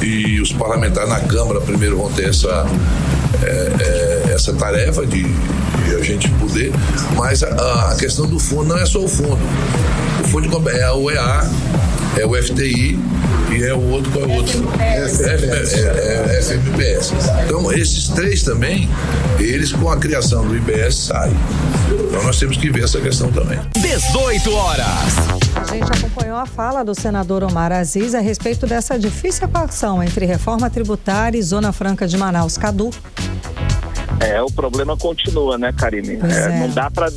e os parlamentares na Câmara primeiro vão ter essa tarefa de a gente poder, mas a questão do fundo não é só o fundo. O fundo é a UEA, é o FTI e é o outro, qual é o outro? FMPS. Então, esses três também, eles com a criação do IBS saem. Então, nós temos que ver essa questão também. 18 horas. A gente acompanhou a fala do senador Omar Aziz a respeito dessa difícil equação entre reforma tributária e Zona Franca de Manaus. Cadu. O problema continua, né, Karine?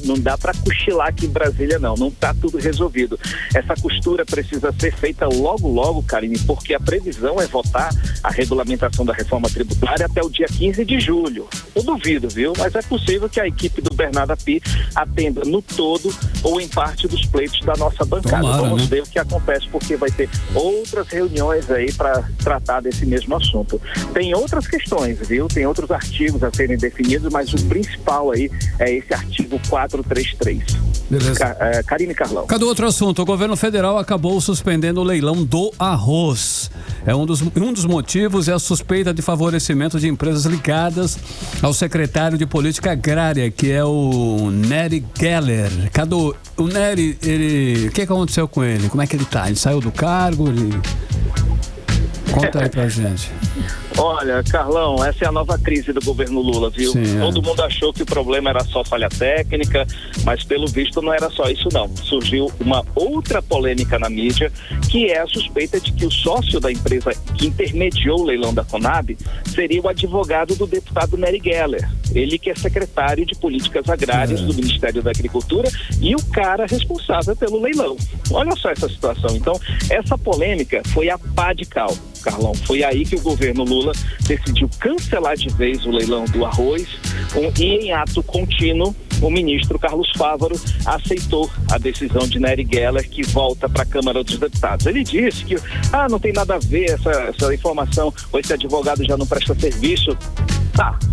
Não dá pra cochilar aqui em Brasília, não tá tudo resolvido. Essa costura precisa ser feita logo, Karine, porque a previsão é votar a regulamentação da reforma tributária até o dia 15 de julho. Eu duvido, viu? Mas é possível que a equipe do Bernardo Api atenda no todo ou em parte dos pleitos da nossa bancada. Vamos ver o que acontece, porque vai ter outras reuniões aí para tratar desse mesmo assunto. Tem outras questões, viu? Tem outros artigos a serem definidos, mas o principal aí é esse artigo 433. Beleza. Karine Carlão. Cadê outro assunto? O governo federal acabou suspendendo o leilão do arroz. Um dos motivos é a suspeita de favorecimento de empresas ligadas ao secretário de Política Agrária, que é o Nery Geller. Cadê o Nery? O que aconteceu com ele? Como é que ele tá? Ele saiu do cargo? Conta aí pra gente. Olha, Carlão, essa é a nova crise do governo Lula, viu? Sim, Todo mundo achou que o problema era só falha técnica, mas pelo visto não era só isso, não. Surgiu uma outra polêmica na mídia, que é a suspeita de que o sócio da empresa que intermediou o leilão da Conab seria o advogado do deputado Nery Geller. Ele que é secretário de Políticas Agrárias do Ministério da Agricultura e o cara responsável pelo leilão. Olha só essa situação. Então, essa polêmica foi a pá de cal, Carlão. Foi aí que o governo Lula decidiu cancelar de vez o leilão do arroz e, em ato contínuo, o ministro Carlos Fávaro aceitou a decisão de Nery Geller, que volta para a Câmara dos Deputados. Ele disse que não tem nada a ver essa informação, ou esse advogado já não presta serviço.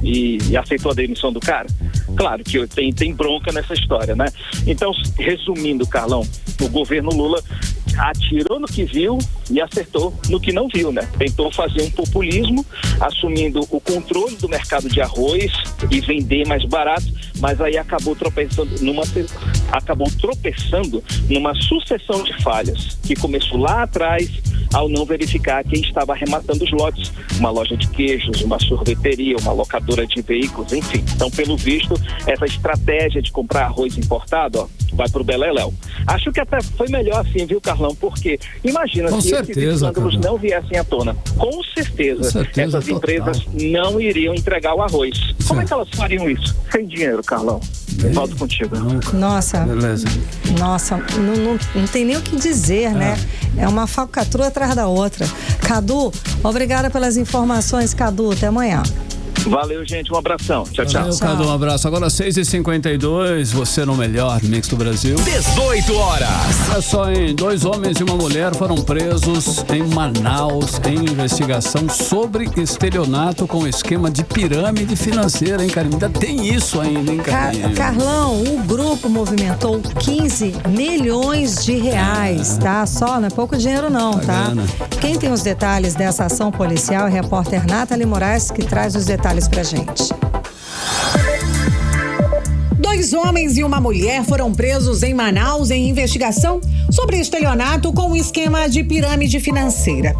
E aceitou a demissão do cara? Claro que tem bronca nessa história, né? Então, resumindo, Carlão, o governo Lula atirou no que viu e acertou no que não viu, né? Tentou fazer um populismo, assumindo o controle do mercado de arroz e vender mais barato, mas aí acabou tropeçando numa sucessão de falhas, que começou lá atrás, ao não verificar quem estava arrematando os lotes, uma loja de queijos, uma sorveteria, uma locadora de veículos, enfim. Então, pelo visto, essa estratégia de comprar arroz importado, vai pro beleléu. Acho que até foi melhor assim, viu, Carlão? Porque imagina se esses escândalos não viessem à tona. Com certeza essas empresas não iriam entregar o arroz. Sim. Como é que elas fariam isso? Sem dinheiro, Carlão. Volto contigo. Nossa. Beleza. Nossa, não tem nem o que dizer, né? É uma falcatrua atrás da outra. Cadu, obrigada pelas informações, Cadu. Até amanhã. Valeu, gente. Um abração. Tchau, tchau. Valeu, Cadu. Um abraço. Agora 6h52, você no melhor mix do Brasil. 18 horas. Olha só, hein? 2 homens e uma mulher foram presos em Manaus em investigação sobre estelionato com esquema de pirâmide financeira, hein, Karine? Ainda tem isso ainda, hein, Karine? Carlão, o grupo movimentou 15 milhões de reais, tá? Só, não é pouco dinheiro não, tá? Quem tem os detalhes dessa ação policial é a repórter Nathalie Moraes, que traz os detalhes pra gente. 2 homens e uma mulher foram presos em Manaus em investigação sobre estelionato com um esquema de pirâmide financeira.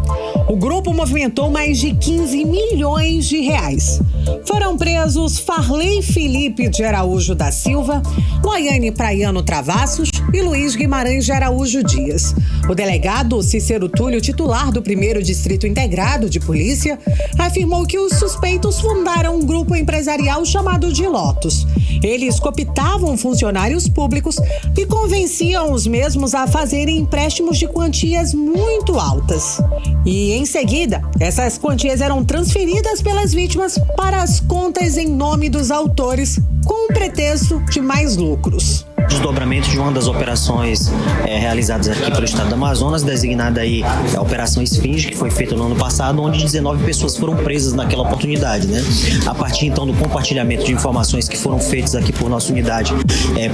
O grupo movimentou mais de 15 milhões de reais. Foram presos Farley Felipe de Araújo da Silva, Loiane Praiano Travassos e Luiz Guimarães de Araújo Dias. O delegado Cícero Túlio, titular do 1º Distrito Integrado de Polícia, afirmou que os suspeitos fundaram um grupo empresarial chamado de Lotus. Eles cooptavam funcionários públicos e convenciam os mesmos a fazerem empréstimos de quantias muito altas. E, em seguida, essas quantias eram transferidas pelas vítimas para as contas em nome dos autores, com o pretexto de mais lucros. desdobramento de uma das operações realizadas aqui pelo estado do Amazonas, designada aí a Operação Esfinge, que foi feita no ano passado, onde 19 pessoas foram presas naquela oportunidade, né? A partir então do compartilhamento de informações que foram feitas aqui por nossa unidade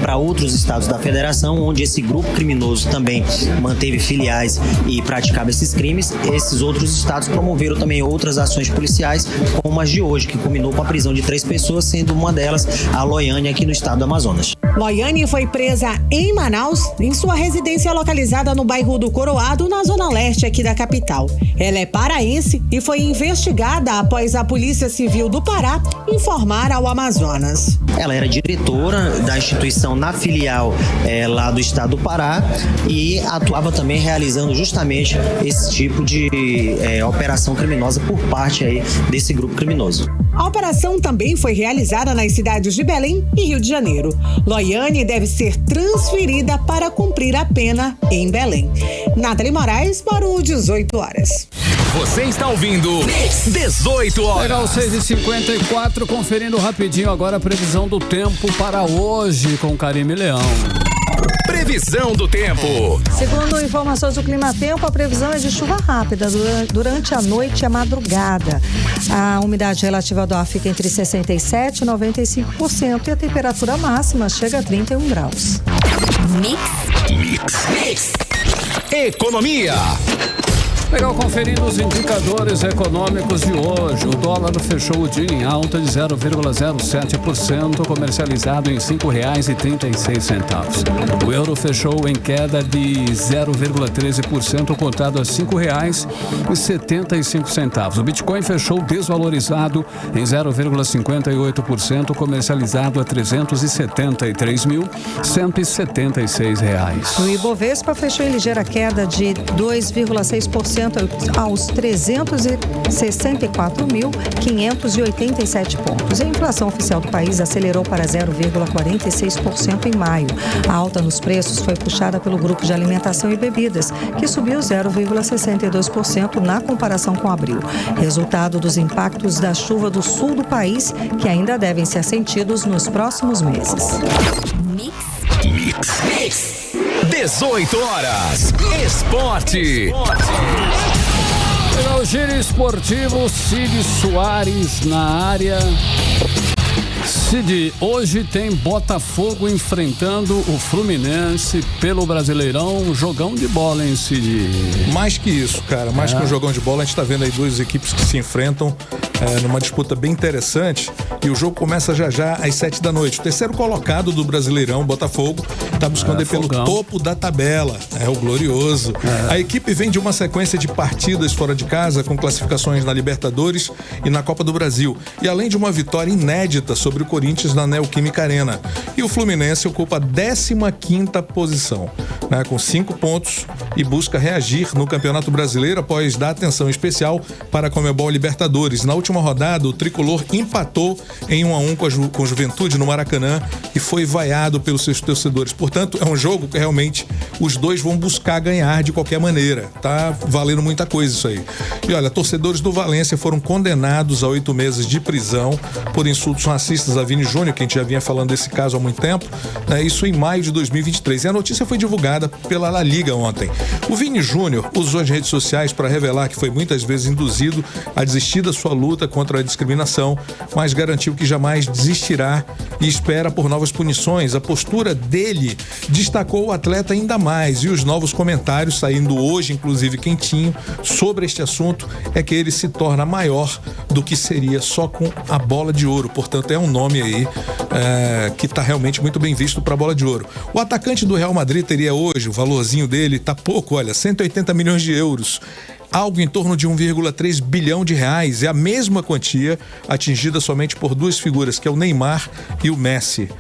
para outros estados da federação, onde esse grupo criminoso também manteve filiais e praticava esses crimes, esses outros estados promoveram também outras ações policiais, como as de hoje, que culminou com a prisão de 3 pessoas, sendo uma delas a Loiane, aqui no estado do Amazonas. Loiane foi presa em Manaus, em sua residência localizada no bairro do Coroado, na zona leste aqui da capital. Ela é paraense e foi investigada após a Polícia Civil do Pará informar ao Amazonas. Ela era diretora da instituição na filial lá do estado do Pará e atuava também realizando justamente esse tipo de operação criminosa por parte aí desse grupo criminoso. A operação também foi realizada nas cidades de Belém e Rio de Janeiro. Loiane deve ser transferida para cumprir a pena em Belém. Nathalie Moraes para o 18 horas. Você está ouvindo 18 horas. Legal, 6h54, conferindo rapidinho agora a previsão do tempo para hoje com Karime Leão. Previsão do tempo. Segundo informações do Clima Tempo, a previsão é de chuva rápida durante a noite e a madrugada. A umidade relativa do ar fica entre 67% e 95% e a temperatura máxima chega a 31 graus. Mix. Economia. Legal, conferindo os indicadores econômicos de hoje. O dólar fechou o dia em alta de 0,07%, comercializado em R$ 5,36. O euro fechou em queda de 0,13%, cotado a R$ 5,75. O Bitcoin fechou desvalorizado em 0,58%, comercializado a R$ 373.176. O Ibovespa fechou em ligeira queda de 2,6%. Aos 364.587 pontos. A inflação oficial do país acelerou para 0,46% em maio. A alta nos preços foi puxada pelo grupo de alimentação e bebidas, que subiu 0,62% na comparação com abril. Resultado dos impactos da chuva do sul do país, que ainda devem ser sentidos nos próximos meses. Mix. 18 horas. Esporte. O giro esportivo, Cid Soares na área. Cid, hoje tem Botafogo enfrentando o Fluminense pelo Brasileirão. Jogão de bola, hein, Cid? Mais que isso, cara. Mais que um jogão de bola. A gente tá vendo aí duas equipes que se enfrentam numa disputa bem interessante. E o jogo começa já às 7 da noite. O terceiro colocado do Brasileirão, Botafogo, tá buscando pelo topo da tabela. É o glorioso. A equipe vem de uma sequência de partidas fora de casa, com classificações na Libertadores e na Copa do Brasil. E além de uma vitória inédita sobre o Corinthians na Neoquímica Arena. E o Fluminense ocupa a 15ª posição, né, com 5 pontos e busca reagir no Campeonato Brasileiro após dar atenção especial para a Conmebol Libertadores. Na última rodada, o tricolor empatou em 1-1 com a Juventude no Maracanã e foi vaiado pelos seus torcedores. Portanto, é um jogo que realmente os dois vão buscar ganhar de qualquer maneira. Tá valendo muita coisa isso aí. E olha, torcedores do Valência foram condenados a 8 meses de prisão por insultos racistas a Vini Júnior, que a gente já vinha falando desse caso há muito tempo, né? Isso em maio de 2023. E a notícia foi divulgada pela La Liga ontem. O Vini Júnior usou as redes sociais para revelar que foi muitas vezes induzido a desistir da sua luta contra a discriminação, mas garantiu que jamais desistirá e espera por novas punições. A postura dele destacou o atleta ainda mais, e os novos comentários saindo hoje, inclusive quentinho, sobre este assunto, é que ele se torna maior do que seria só com a bola de ouro. Portanto, é um nome aí que está realmente muito bem visto para a bola de ouro. O atacante do Real Madrid teria hoje, o valorzinho dele tá pouco, olha, 180 milhões de euros. Algo em torno de 1,3 bilhão de reais. É a mesma quantia atingida somente por duas figuras, que é o Neymar e o Messi.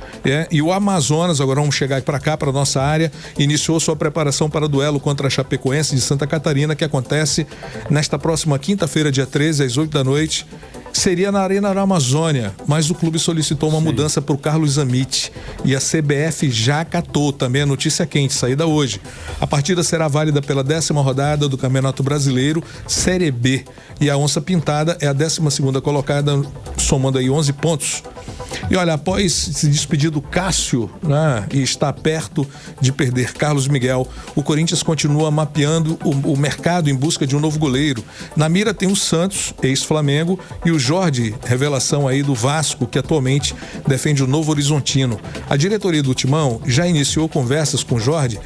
E o Amazonas, agora vamos chegar para cá, para nossa área, iniciou sua preparação para o duelo contra a Chapecoense de Santa Catarina, que acontece nesta próxima quinta-feira, dia 13, às 8 da noite, seria na Arena da Amazônia, mas o clube solicitou uma mudança para o Carlos Zammit e a CBF já acatou. Também a notícia quente, saída hoje. A partida será válida pela 10ª rodada do Campeonato Brasileiro, Série B, e a Onça Pintada é a 12ª colocada, somando aí 11 pontos. E olha, após se despedir do Cássio, né, e está perto de perder Carlos Miguel, o Corinthians continua mapeando o mercado em busca de um novo goleiro. Na mira tem o Santos, ex-Flamengo, e o Jorge, revelação aí do Vasco, que atualmente defende o Novo Horizontino. A diretoria do Timão já iniciou conversas com o Jorge,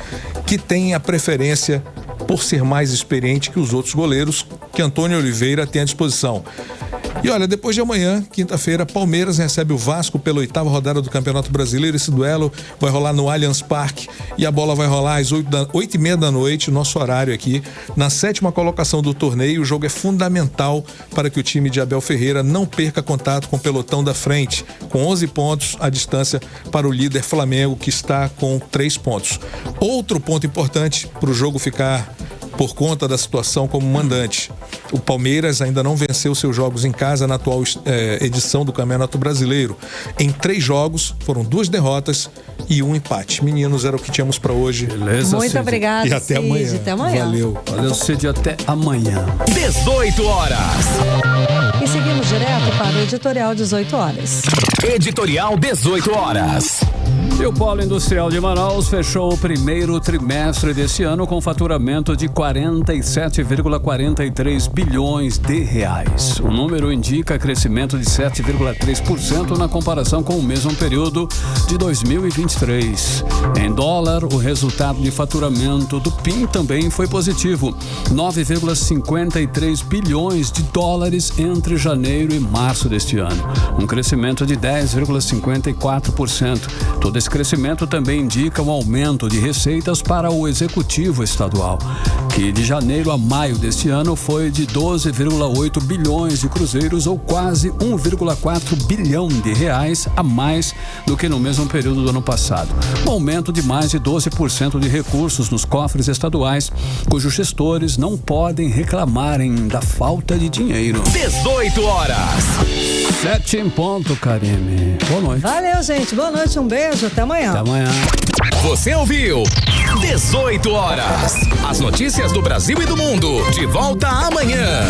que tem a preferência por ser mais experiente que os outros goleiros que Antônio Oliveira tem à disposição. E olha, depois de amanhã, quinta-feira, Palmeiras recebe o Vasco pela 8ª rodada do Campeonato Brasileiro. Esse duelo vai rolar no Allianz Parque e a bola vai rolar às 8h30 da noite, nosso horário aqui, na 7ª colocação do torneio. O jogo é fundamental para que o time de Abel Ferreira não perca contato com o pelotão da frente, com 11 pontos a distância para o líder Flamengo, que está com 3 pontos. Outro ponto importante para o jogo ficar por conta da situação como mandante. O Palmeiras ainda não venceu seus jogos em casa na atual edição do Campeonato Brasileiro. Em 3 jogos, foram 2 derrotas e 1 empate. Meninos, era o que tínhamos para hoje. Beleza, muito obrigada, e até amanhã. Até amanhã. Valeu, Cid, até amanhã. 18 horas. E seguimos direto para o Editorial 18 horas. Editorial 18 horas. E o Polo Industrial de Manaus fechou o primeiro trimestre desse ano com faturamento de 47,43 bilhões de reais. O número indica crescimento de 7,3% na comparação com o mesmo período de 2023. Em dólar, o resultado de faturamento do PIN também foi positivo, 9,53 bilhões de dólares entre janeiro e março deste ano, um crescimento de 10,54%. Todo esse crescimento também indica um aumento de receitas para o Executivo Estadual, que de janeiro a maio deste ano foi de 12,8 bilhões de cruzeiros, ou quase 1,4 bilhão de reais a mais do que no mesmo período do ano passado. Um aumento de mais de 12% de recursos nos cofres estaduais, cujos gestores não podem reclamarem da falta de dinheiro. 18 horas. 7 em ponto, Karime. Boa noite. Valeu, gente. Boa noite, um beijo, até amanhã. Até amanhã. Você ouviu 18 horas. As notícias do Brasil e do mundo. De volta amanhã.